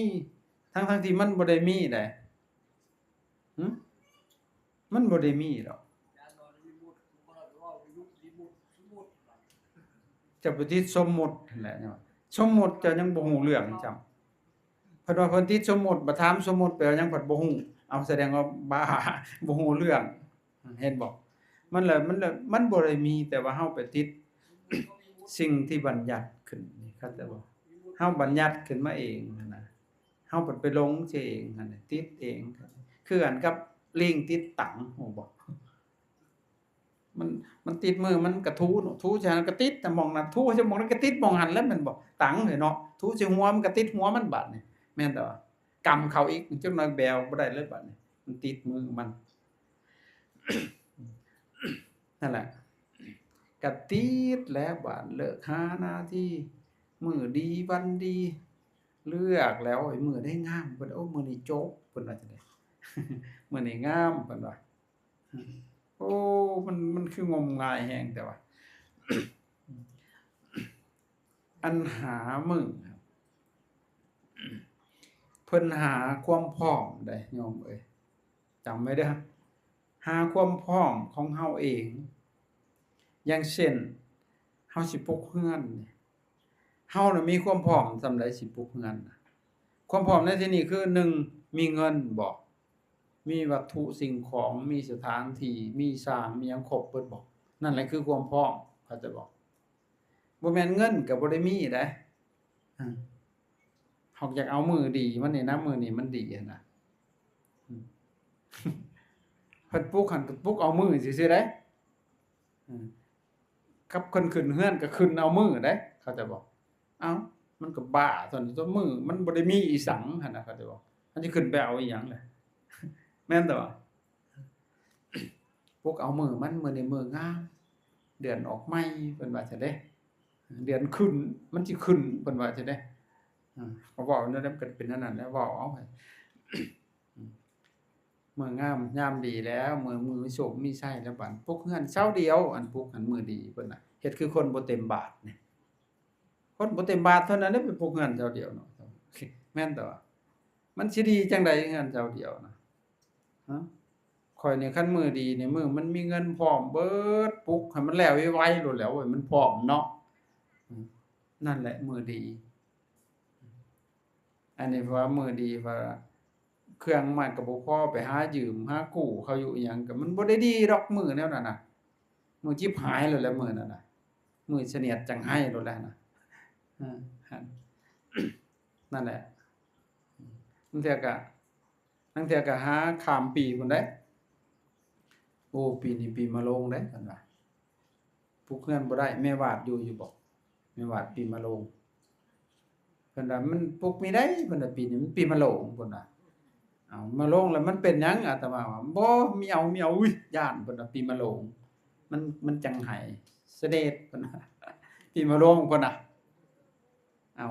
ทั้งที่มันบ่ได้มีได้หึมันบ่ได้มีดอกจะไปติดสมมุตินั่นแหละเนาะสมมุติเจ้ายังบ่ฮู้เรื่องจำเพิ่นว่าเพิ่นติดสมมุติบัดถามสมมุติไปแล้วยังเพิ่นบ่ฮู้เอาแสดงว่าบ้าบ่ฮู้เรื่องเห็นบ่มันบ่ได้มีแต่ว่าเฮาไปติดสิ่งที่บัญญัติขึ้นนี่เข้าใจบ่เฮาบัญญัติขึ้นมาเองนั่นน่ะเฮาเไปหลงเสียเองนั่นน่ะติดเองคือกันกับลิงติดตังฮู้บ่มันมันติดมือมันก็ถูเนาะถูฉะนั้นก็ติดแต่หม้องนั้นถูจะหม้องนั้นก็ติดหม้องหันแล้วแม่นบ่ตังนี่เนาะถูสิหัวมันก็ติดหัวมันบัดนี่แม่นบ่กำเข้าอีกจักหน่อยแบวบ่ได้เลยบัดนี้มันติดมือมัน นั่นแหละก็ติดแล้วบาดเลิกหาหน้าที่มื้อดีวันดีเลือกแล้วไอ้มื้อได้งามเพิ่นโอ้มื้อนี้จบเพิ่นว่าจังได๋ มื้อนี้งามเพิ่นว่าโอ้มันคืองมงายแฮงแต่ว่า อันหามื้อครับเพิ่นหาความพร้อมได้โยมเอ้ยจำไว้เด้อหาความพร้อมของเฮาเองอย่างเช่นเฮาสิปลุกเรือนนี่เฮาน่ะมีความพร้อมส่ำใดสิปลุกเรือนน่ะความพร้อมในที่นี้คือ1มีเงินบ่มีวัตถุสิ่งของมีสถานที่มีสร้างมีหยังครบเบิดบ่นั่นแหละคือความพร้อมเข้าใจบ่บ่แม่นเงินก็บ่ได้มีเด้อือเฮาอยากเอามื้อดีมันนี่นะมื้อนี้มันดีหั้นน่ะอืม เพิ่นปลุกหั้นก็ปลุกเอามื้อซื่อๆเด้อือกับเพิ่นขึ้นเรือนก็ขึ้นเอามื้อเด้เข้าใจบ่อ้าวมันก็บ้าซั่นตัวมื้อมันบ่ได้มีอีสังหั่นน่ะเข้าใจบ่มันสิขึ้นไปเอาอีหยังล่ะ แม่นแต่ว่าปลุกเอามื้อมันมื้อนี้มื้องามเดือนออกใหม่เพิ่นว่าจั่งใดเดือนขึ้นมันสิขึ้นเพิ่นว่าจั่งใดก็เว้าแนวนั้นก็เป็นอันนั้นแหล้วเว้าเอามื้องามยามดีแล้วมื้อมีโชคมีชัยแล้วบัดปลุกเรือนเช้าเดียวอันปลุกอันมื้อดีเพิ่นน่ะเฮ็ดคือคนบ่เต็มบาทนี่คนบ่เต็มบาทเท่านั้นเด้ไปปลุกเรือนเช้าเดียวเนาะแม่นแต่ว่ามันสิดีจังได๋เรือนเช้าเดียวน่ะฮะข้อยนี่คันมื้อดีนี่มื้อมันมีเงินพร้อมเบิดปลุกให้มันแล้วไวๆโลดแหล้วเว้ยมันพร้อมเนาะนั่นแหละมื้อดีอันนี้เพราะว่ามื้อดีว่าเครื่องมันก็บ่พอไปหายืมหากู้เขาอยู่อิหยังก็มันบ่ได้ดีดอกมื้อแนวนั้นน่ะมื้อจิบหายแล้วแหละมื้อนั้นน่ะมื้อเสนียดจังไห้โลดแหล้วน่ะหั่น นั่นแหละบางเทื่อก็หาข้ามปีพุ่นเด้โอ้ปีนี้ปีมะโรงเด้เพิ่นว่าปลุกเรือนบ่ได้แม่วาดอยู่บ่แม่วาดปีมะโรงเพิ่นว่ามันปลุกมีได้เพิ่นว่าปีนี้มันปีมะโรงเพิ่นว่าอ้าวมะโรงแล้วมันเป็นหยังอาตมาว่าบ่มีเอาอุ๊ยย้านเพิ่นว่าปีมะโรงมันจังไห้เสด็จเพิ่นว่าปีมะโรงเพิ่นน่ะเอ้า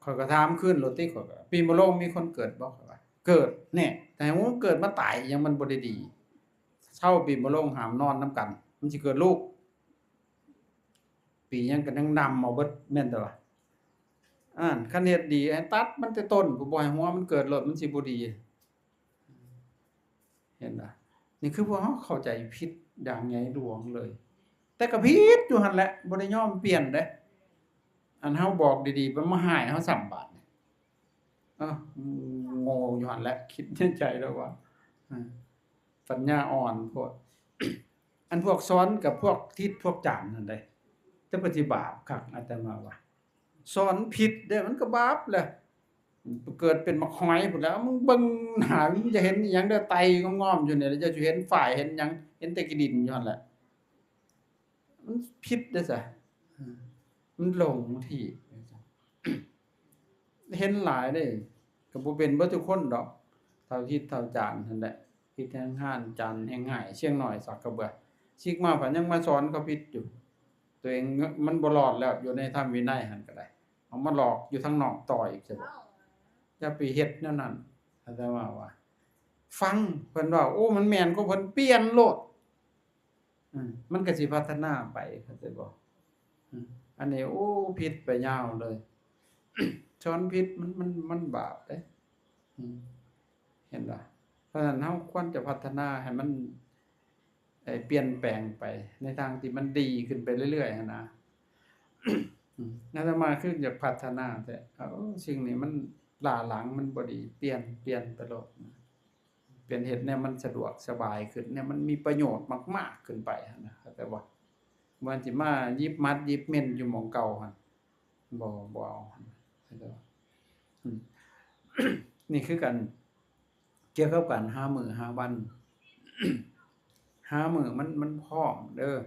ข้อยก็ถามคืนโลดติข้อยก็ปีมะโรงมีคนเกิดบ่ข้อยว่าเกิดแน่แต่ว่าเกิดมาตายยังมันบ่ได้ดีเช่าปีมะโรงห้ามนอนนำกันมันสิเกิดลูกปีหยังก็ยังนำเอาเบิดแม่นแต่ว่าคันเฮ็ดดีให้ตัดมันแต่ต้นผู้บ่ให้หัวมันเกิดโลดมันสิบ่ดีเห็นบ่นี่คือพวกเฮาเข้าใจผิดอย่างใหญ่หลวงเลย แต่ก็ผิดอยู่หั่นแหละบ่ได้ยอมเปลี่ยนเด้อันเฮาบอกดีๆมันมาร้ายเฮาซ้ำบาดนี่ เอ้าโง่อยู่หั่นแหละคิดในใจแล้วว่าอาปัญญาอ่อนพวก อันพวกซ้อนกับพวกทิศพวกจานนั่นเด้แต่ปฏิบาปคักอาตมาว่าสอนผิดเด้มันก็บาปแหละเกิดเป็นบักหอยพู้นแหล้วมึงเบิ่งหน้ามึงจะเห็นอิหยังเด้อไตง้อมๆอยู่นี่แล้วจะสิเห็นฝ้ายเห็นหยังเห็นแต่ขี้ดินอยู่หั่นแหละมันผิดเด้อซะอือมันหลงที่ เห็นหลายเด้ก็บ่เป็นเบิดทุกคนดอกเท่าทิศเท่าจานนั่นแหละทิศแห่งห้านจานแห่งหายเชียงน้อยสักกระเบือซิกมาเพิ่นยังมาสอนเขาผิดอยู่ตัวเองมันบ่รอดแล้วอยู่ในธรรมวินัยหั่นก็ได้เอามาหลอกอยู่ทางนอกต่ออีกซะบ่อย่าไปเฮ็ดแนวนั้นอาตมาว่าฟังเพิ่นเว้าโอ้มันแม่นกว่าเพิ่นเปลี่ยนโลดมันก็สิพัฒนาไปเข้าใจบ่อันนี้โอ้ผิดไปยาวเลย ช้อนผิดมันบาปเด้อืมเห็นบ่เพราะฉะนั้นเฮาควรจะพัฒนาให้มันเปลี่ยนแปลงไปในทางที่มันดีขึ้นไปเรื่อยๆหั้นนะอาตมาคืออยากพัฒนาแต่สิ่งนี้มันล้าหลังมันบ่ดีเปลี่ยนไปโลดเปลี่ยนเฮ็ดแนวมันสะดวกสบายขึ้นแนวมันมีประโยชน์มากๆขึ้นไปหั้นนะเข้าใจบ่บ่สิมายิบมัดยิบเม่นอยู่หม้องเก่าหั่นบ่เอาหั่นเข้าใจบ่ นี่คือกันเกี่ยวกับการหามื้อหาวัน หามื้อมันพร้อมเด้อ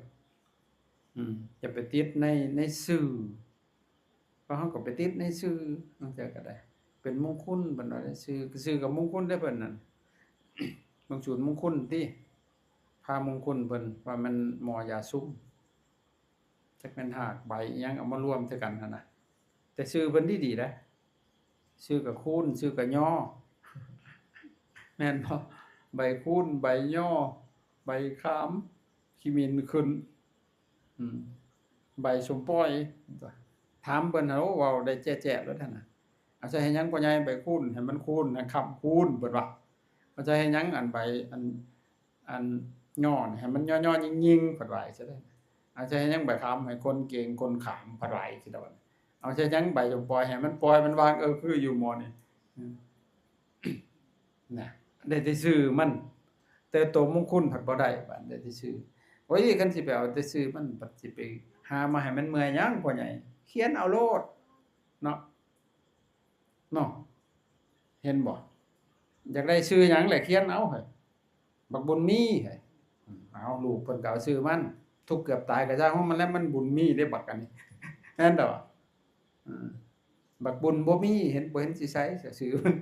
อย่าไปติดในสื่อเพราะเฮาก็ไปติดในสื่อจั่งซี้ก็ได้เป็นมงคลเพิ่นว่าได้สื่อก็มงคลเด้อเพิ่นนั่น บางสูตรมงคลติพามงคลเพิ่นว่ามันหมอยาซุมจักแม่นหากใบอิหยังเอามารวมใส่กันหั่นน่ะแต่ชื่อเพิ่นดีๆเด้อชื่อก็คูณชื่อก็ย่อ แม่นบ่ใบคูณใบย่อใบขามขี้มินขึ้นใบสมปล่อยถามเพิ่นโอ้เว้าได้แจ๊ะๆแล้วท่านน่ะเอาใช้เฮ็ดหยังพ่อใหญ่ใบคูณให้มันคูณให้ค้ำคูณเพิ่นว่าเอาใช้เฮ็ดหยังอันใบอันย่อนี่ให้มันย่อๆยิงๆเพิ่นว่าจังซี่เด้อเอาใช้เฮ็ดหยังใบขามให้คนเก่งคนขามเพิ่นว่าจังซี่ดอกเอาใช้หยังใบสมปล่อยให้มันปล่อยมันวางคืออยู่หม้อนี่น่ะได้แต่ชื่อมันแต่ตัวมงคลผัดบ่ได้บัดได้แต่ชื่อโอ้ยคันสิไปเอาแต่ชื่อมันบัดสิไปหามาให้มันเมื่อยหยังพ่อใหญ่เขียนเอาโลดเนาะเห็นบ่อยากได้ชื่อหยังแหละเขียนเอาเฮ้ยบักบุญมีเฮ้ยเอาลูกเพิ่นก็เอาชื่อมันทุกข์เกือบตายก็ช่างของมันแล้วมันบุญมีเด้บักอันนี้แม่นดอกบักบุญบ่มีเห็นบ่เห็นสิใช้ชื่อมัน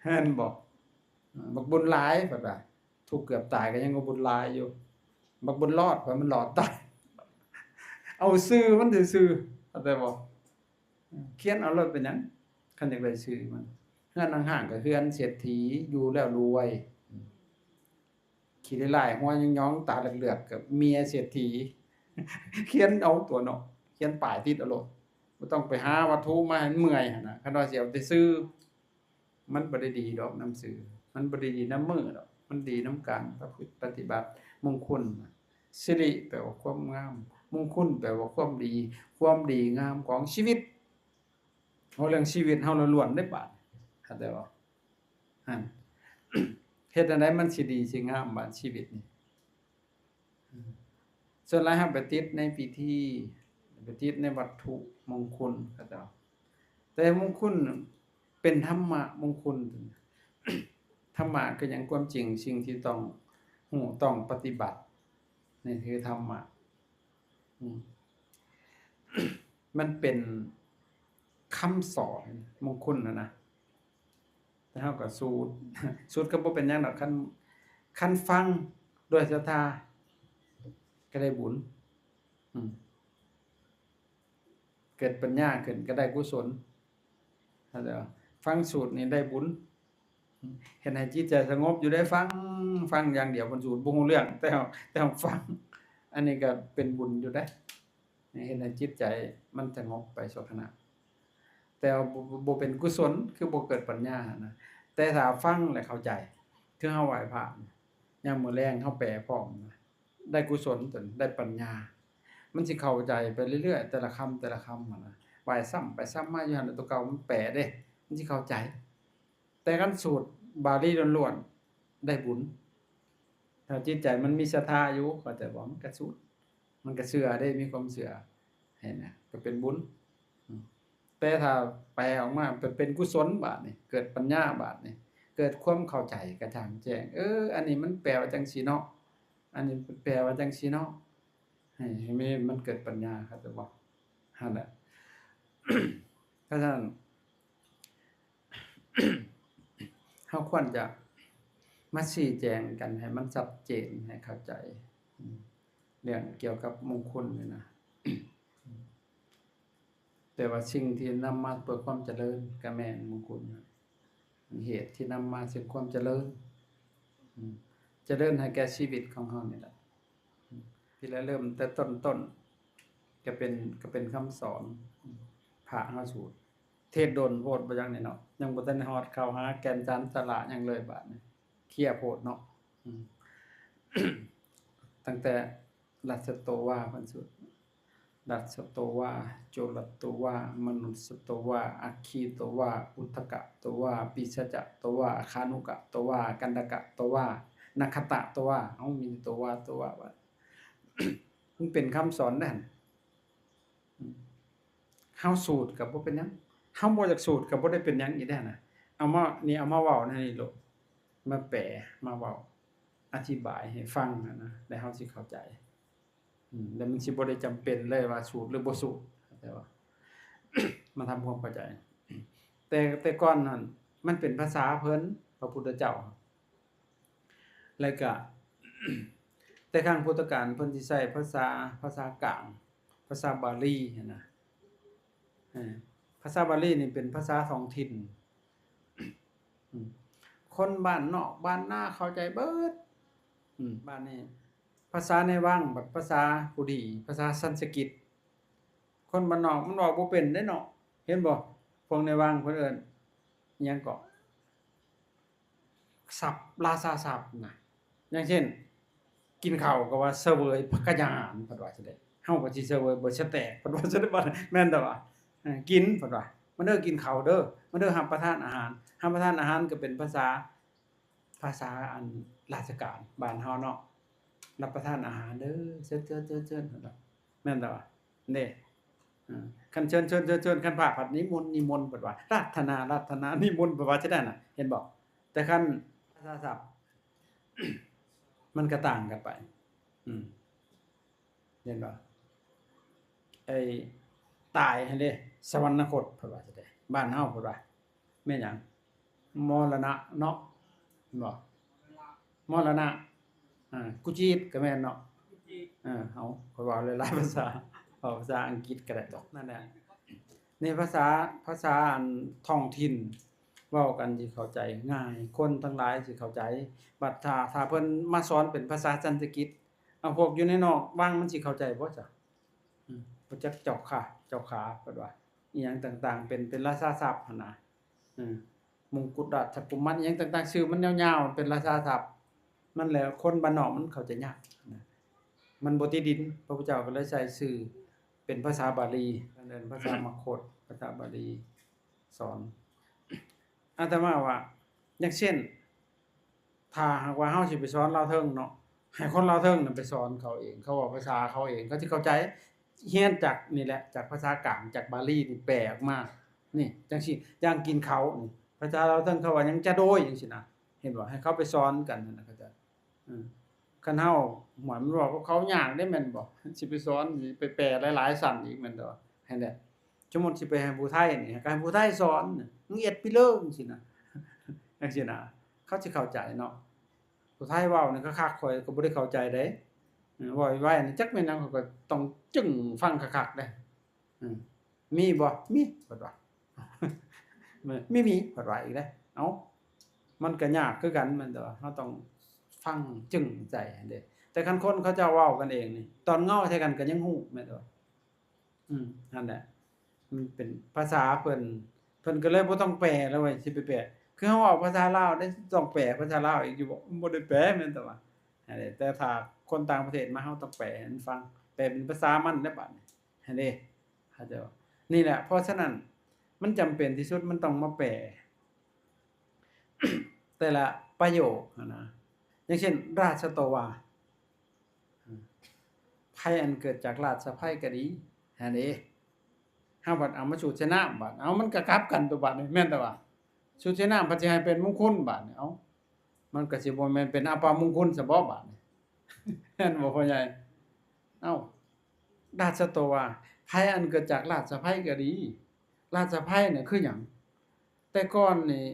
แม่นบ่บักบุญหลายเพิ่นว่าทุกข์เกือบตายก็ยังว่าบุญหลายอยู่บักบุญรอดเพิ่นมันรอดตายเอาชื่อมันซื่อๆเข้าใจบ่เขียนเอาโลดเป็นหยังคันอยากได้ชื่อมันเฮือนห่างๆก็เฮือนเศรษฐีอยู่แล้วรวยขี้ร้ายๆหัวหยองๆตาเหลือกๆก็เมียเศรษฐี เขียนเอาตัวเนาะเขียนป้ายติดเอาโลดบ่ต้องไปหาวัตถุมาให้เมื่อยหั่นน่ะคันว่าสิเอาแต่ชื่อมันบ่ได้ดีดอกนำชื่อมันบ่ได้ดีนำมือดอกมันดีนำการประพฤติปฏิบัติมงคลสิริแปลว่าความงามมงคลแปลว่าความดีงามของชีวิตเอาเรื่องชีวิตเฮาล้วนๆได้บาดเข้าใจบ่หั่น เฮ็ดจั่งใดมันสิดีสิงามบาดชีวิตนี่ส่วนหลายเราไปติดในพิธีไปติดในวัตถุมงคลเขาเจ้าแต่มงคลเป็นธรรมะมงคล ธรรมะคือหยังความจริงสิ่งที่ต้องรู้ต้องปฏิบัตินี่คือธรรมะมันเป็นคำสอนมงคลนะแต่เฮาก็สูตรก็บ่เป็นหยังดอกคันฟังด้วยศรัทธาก็ได้บุญเกิดปัญญาขึ้นก็ได้กุศลเข้าใจบ่ฟังสูตรนี่ได้บุญเฮ็ดให้จิตใจสงบอยู่ได้ฟังอย่างเดียวบนสูตรบ่รู้เรื่องแต่เฮาฟังอันนี้ก็เป็นบุญอยู่ได้เฮ็ดให้จิตใจมันสงบไปชั่วขณะแต่บ่เป็นกุศลคือบ่เกิดปัญญานะแต่ถ้าฟังและเข้าใจคือเฮาไหว้พระยามมื้อแลงเฮาแปลพร้อมได้กุศลจนได้ปัญญามันสิเข้าใจไปเรื่อยๆแต่ละคำหั่นน่ะไหว้ซ้ำไปซ้ำมาอยู่หั่นตัวเก่ามันแปลเด้ มันสิเข้าใจ แต่คันสูตรบาลีล้วนๆได้บุญถ้าจิตใจมันมีศรัทธาอยู่ก็จะบ่มันก็สูตรมันก็เชื่อได้มีความเชื่อให้นะก็เป็นบุญอืมแต่ถ้าแปลออกมาเป็นกุศลบาดนี้เกิดปัญญาบาดนี้เกิดความเข้าใจกระจ่างแจ้งอันนี้มันแปลว่าจังซี่เนาะอันนี้แปลว่าจังซี่เนาะให้มันเกิดปัญญาครับจะบอกหั่นแหละ เพราะฉะนั้น เฮาควรจะมาชี้แจงกันให้มันชัดเจนให้เข้าใจเรื่องเกี่ยวกับมงคลนี่นะ แต่ว่าสิ่งที่นำมาเพื่อความเจริญก็แม่นมงคลนะเหตุที่นำมาซึ่งความเจริญเจริญให้แก่ชีวิตของเฮานี่แหละที่เริ่มแต่ต้นๆก็เป็นคำสอนพระเฮาสูตรเทศน์โดนโพดบ่จังนี่เนาะยังบ่ทันฮอดเข้าหาแก่นสารสาระหยังเลยบาดนี้เคลียร์โพดเนาะ ตั้งแต่รัสโตวาเพิ่นสุดดัสโตวาโจรโตวามนุสโตวาอัคคีโตวาอุทธกะโตวาปิชจะโตวาคานุกะโตวากันดกะโตวานัคขตะโตวาเอ้ามีโตวาว่า มันเป็นคำสอนนั่นเฮาสูตรก็บ่เป็นหยังเฮาบ่อยากสูตรก็บ่ได้เป็นหยังอีกแน่น่ะเอามาเว้าในนี่โลดมาแปลมาเว้าอธิบายให้ฟังนะแล้วเฮาสิเข้าใจแล้วมันสิบ่ได้จำเป็นเลยว่าสูตรหรือบ่สูตรแต่ว่า มาทำความเข้าใจแต่ก่อนนั้นมันเป็นภาษาเพิ่นพระพุทธเจ้าแล้วก็ แต่ครั้งพุทธกาลเพิ่นสิใช้ภาษากลางภาษาบาลีหั้นนะภาษาบาลีนี่เป็นภาษาท้องถิ่น คนบ้านนอกบ้านนาเข้าใจเบิดบ้านนี้ภาษาในวังแบบภาษากุดีภาษาสันสกฤตคนบ้านนอกมันเว้าบ่เป็นเด้เนาะเห็นบ่พวกในวังเพิ่นเอิ้นอิหยังก็ศัพท์ราชาศัพท์น่ะอย่างเช่นกินข้าวก็ว่าเสวยผักกะหยานเพิ่นว่าจังได๋เฮาก็สิเสวยบ่สแตกเพิ่นว่าจังได๋บ่แม่นแต่ว่ากินเพิ่นว่ามาเด้อกินข้าวเด้อมาเด้อรับประทานอาหารรับประทานอาหารก็เป็นภาษาอันราชการบ้านเฮาเนาะรับประทานอาหารเด้อเชิญๆๆๆเพิ่นว่าแม่นแต่ว่าเด้คันเชิญๆๆๆคันพระผัดนิมนต์เพิ่นว่าราธนานิมนต์เพิ่นว่าจังได๋น่ะเห็นบ่แต่คันภาษาศัพท์ มันก็ต่างกันไปเห็นบ่ไอ้ตายหั่นเด้สวรรคตเพิ่นว่าจังได๋บ้านเฮาเพิ่นว่าแม่นหยังมรณะเนาะบ่มรณะกุจีบก็แม่นเนาะเอาข้อยเว้าหลายๆภาษาเว้าภาษาอังกฤษก็ได้ดอกนั่นแหละนี่ภาษาอันท้องถิ่นเว้ากันสิเข้าใจง่ายคนทั้งหลายสิเข้าใจบัดถ้าเพิ่นมาสอนเป็นภาษาสันสกฤตพวกอยู่ในนอกวังมันสิเข้าใจบ่จ้ะบ่จักเจ้าค่ะเจ้าขาเพิ่นว่าอิหยังต่างๆเป็นราชาศัพท์หั่นน่ะมงกุฎราชกุมารอิหยังต่างๆชื่อมันยาวๆเป็นราชาศัพท์มันแล้วคนบ้านนอกมันเข้าใจยากนะมันบ่ติดดินพระพุทธเจ้าก็เลยใช้ชื่อเป็นภาษาบาลีเอิ้นภาษามคธภาษาบาลีสอนอาตมาว่าอย่างเช่นถ้าหากว่าเฮาสิไปสอนลาวเทิงเนาะให้คนลาวเทิงน่ะไปสอนเขาเองเขาเว้าภาษาเขาเองเขาสิเข้าใจเรียนจากนี่แหละจากภาษากลางจากบาลีนี่แปลออกมานี่จังซี่อย่างกินข้าวนี่ภาษาลาวเทิงเขาว่าหยังจะโดยจังซี่นะเห็นบ่ให้เขาไปสอนกันนั่นน่ะเขาจะคันเฮาหมายมันบอกว่าเขายากได้แม่นบ่สิไปสอนสิไปแปลหลายๆชั้นอีกแม่นบ่ให้แหละสมมุติสิไปให้ผู้ไทยนี่ให้ผู้ไทยสอนมึงเอ็ดไปเลยจังซี่นะจังซี่นะเขาสิเข้าใจเนาะผู้ไทยเว้านี่คักๆข้อยก็บ่ได้เข้าใจเด้เว้าไว้นี่จักแม่นหยังข้อยก็ต้องจึ้งฟังคักๆเด้มีบ่มีเพิ่นว่า ไม่มีเพิ่นว่าอีกเด้เอ้ามันก็ยากคือกันแม่นบ่เฮาต้องฟังจึ้งใจหั่นเด้แต่คันคนเขาเจ้าเว้ากันเองนี่ตอนเงาใส่กันก็ยังฮู้แม่นบ่นั่นแหละมันเป็นภาษาเพิ่นก็เลยบ่ต้องแปลแล้วเว้ยสิไปแปลคือเฮาเว้าภาษาลาวได้ต้องแปลภาษาลาวอีกอยู่บ่ได้แปลแม่นแต่ว่านั่นแหละแต่ถ้าคนต่างประเทศมาเฮาต้องแปลให้มันฟังแปลเป็นภาษามันได้บัดนี้หั่นเด้เข้าใจบ่นี่แหละเพราะฉะนั้น มันจำเป็นที่สุดมันต้องมาแปล แต่ละประโยคอะนะอย่างเช่น ราชโตวาภัยอันเกิดจากราชภัยก็ดีอันนี้เฮาบัดเอามาชูชนะบัดเอามันก็กลับกันตัวบัดนี่แม่นแต่ว่าชูชนะพันสิให้เป็นมงคลบัดนี่เอามันก็สิบ่แม่นเป็นอัปมงคลซะบ่บัดนี่ แม่นบ่พ่อใหญ่เอ้าราชโตวาภัยอันเกิดจากราชภัยก็ดีราชภัยเนี่ยคือหยังแต่ก่อนนี่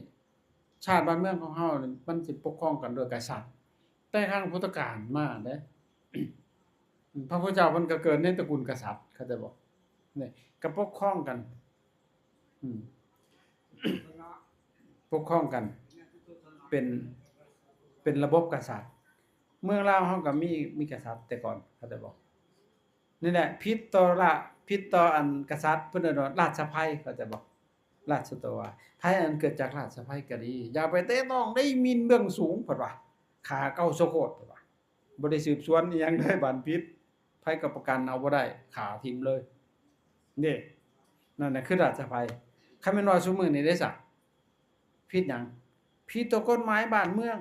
ชาติบ้านเมืองของเฮานี่มันสิปกครองกันโดยกษัตริย์แต่ครั้งพุทธกาลมาเด้ พระพุทธเจ้าเพิ่นก็เกิดในตระกูลกษัตริย์เข้าใจบ่นี่ก็ปกครองกันอืม ปกครองกัน เป็นเป็นระบบกษัตริย์ เมืองลาวเฮาก็มีกษัตริย์แต่ก่อนเข้าใจบ่นี่แหละผิดต่ออันกษัตริย์เพิ่นเอิ้นว่าราชภัยเข้าใจบ่ราชโตวาภัยอันเกิดจากราชภัยก็ดีอย่าไปเตะต้องได้หมิ่นเบื้องสูงเพิ่นว่าฆ่าเก้าโสโคตรเพิ่นว่าบ่ได้สืบสวนอิหยังเลยบานผิดไผก็ประกันเอาบ่ได้ฆ่าทิ่มเลยนี่นั่นน่ะคือราชภัยคันแม่นว่าซุมื้อนี้ได้ซะผิดหยังผิดต่อกฎหมายบ้านเมือง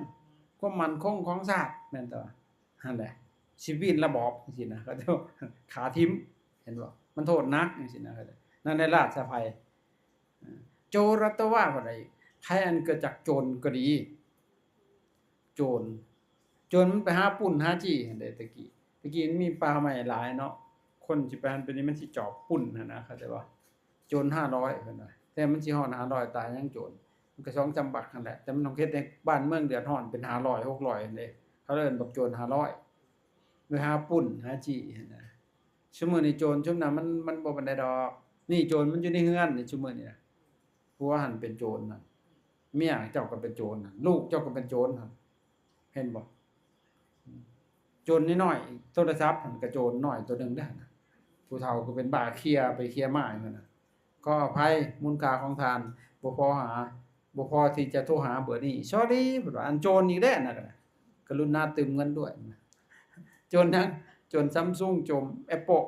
ความมั่นคงของชาติแม่นแต่ว่านั่นแหละชีวิตระบอบจังซี่นะเขาเจ้าฆ่าทิ่มเห็นบ่มันโทษหนักจังซี่นะนั่นในราชภัยโจรตวาก็ได้ภัยอันเกิดจากโจรก็ดีโจรมันไปหาปุ้นหาจี้หั่นเด้ตะกี้มันมีป่าไม้หลายเนาะคนสิไปหันไปนี่มันสิจอบปุ้นหั่นนะเข้าใจบ่โจร500เพิ่นว่าแต่มันสิฮอด500ตายยังโจรมันก็2จำบักนั่นแหละแต่มันต้องเฮ็ดให้บ้านเมืองเดือดร้อนเป็น500 600นั่นเด้เขาเอิ้นบักโจร500ไปหาปุ้นหาจี้หั่นน่ะซุมื้อนี้โจรชุมนั้นมันบ่ปานใดดอกนี่โจรมันอยู่ในเรือนนี่ซุมื้อนี้น่ะผัวหั่นเป็นโจรน่ะเมียเจ้าก็เป็นโจรน่ะลูกเจ้าก็เป็นโจรหั่นเห็นบ่โจรน้อยๆโทรศัพท์หั่นก็โจรน้อยตัวหนึงเด้อหั่นน่ะผู้เฒ่าก็เป็นบ้าเคลียร์ไปเคลียร์มาอยู่นั่นน่ะขออภัยมูลค่าของทานบ่พอที่จะโทรหาเบอร์นี้ Sorry เพิ่นว่าอันโจรอีกเด้อนั่นน่ะกรุณาตืมเงินด้วยโจรหยังโจร Samsung โจร Apple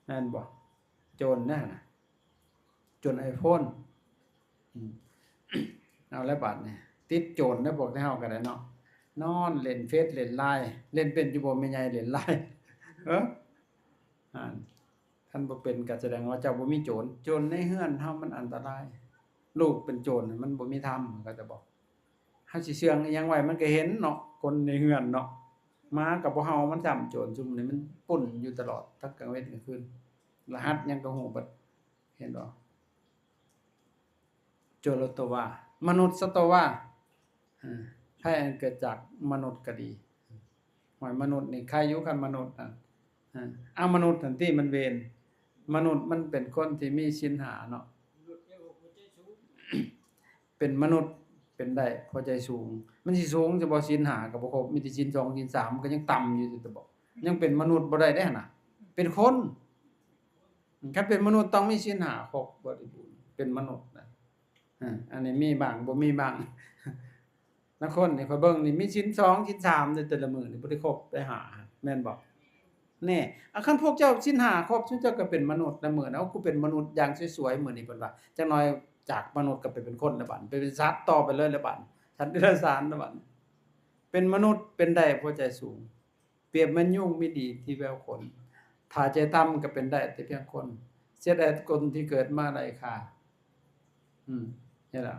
แม่นบ่โจรนั่นน่ะโจร iPhone อืม เอาแล้วบัดนี้ติดโจรแล้วพวกเฮาก็ได้เนาะนอนเล่นเฟซเล่น LINE เล่นเป็นอยู่บ่แม่ใหญ่เล่น LINE เอออ่านท่านบ่เป็นก็แสดงว่าเจ้าบ่มีโจรในเรือนเฮามันอันตรายลูกเป็นโจรมันบ่มีธรรมก็จะบอกเฮาสิเชื่องอิหยังไว้มันก็เห็นเนาะคนในเรือนเนาะหมากับบ่เฮามันจำโจรซุมนี้มันป่นอยู่ตลอดทั้งกลางเว้นกลางคืนรหัสหยังก็ฮู้เบิดเห็นบ่โจรโตวามนุษย์สตวาภัยอันเกิดจากมนุษย์ก็ดีหอยมนุษย์นี่ใครอยู่กันมนุษย์นั่นมนุษย์นั่นที่มันเวรมนุษย์มันเป็นคนที่มีศีลห้าเนาะเป็นมนุษย์เป็นได้พอใจสูงมันสิสูงจะบ่ศีล5ก็บ่ครบมีแต่ศีล2ศีล3ก็ยังต่ำอยู่จะบอกยังเป็นมนุษย์บ่ได้เด้หั่นน่ะเป็นคนคันเป็นมนุษย์ต้องมีศีล5ครบบริบูรณ์เป็นมนุษย์นะอันนี้มีบ้างบ่มีบ้างบางคนนี่ข้อยเบิ่งนี่มีศีล2ศีล3ในแต่ละมื้อนี่บ่ได้ครบได้5แม่นบ่แน่คันพวกเจ้าศีล5ครบซุเจ้าก็เป็นมนุษย์แล้วมื้อนั้นกูเป็นมนุษย์อย่างสวยๆมื้อนี้เพิ่นว่าจักหน่อยจากมนุษย์ก็ไปเป็นคนแล้วบัดไปเป็นสัตว์ต่อไปเลยแล้วบัดสัตว์เดรัจฉานแล้วบัดเป็นมนุษย์เป็นได้เพราะใจสูงเปรียบเหมือนยุงมีดีที่แววขนถ้าใจต่ำก็เป็นได้แต่เพียงคนเสียดายคนที่เกิดมาไร้ค่านี่ล่ะ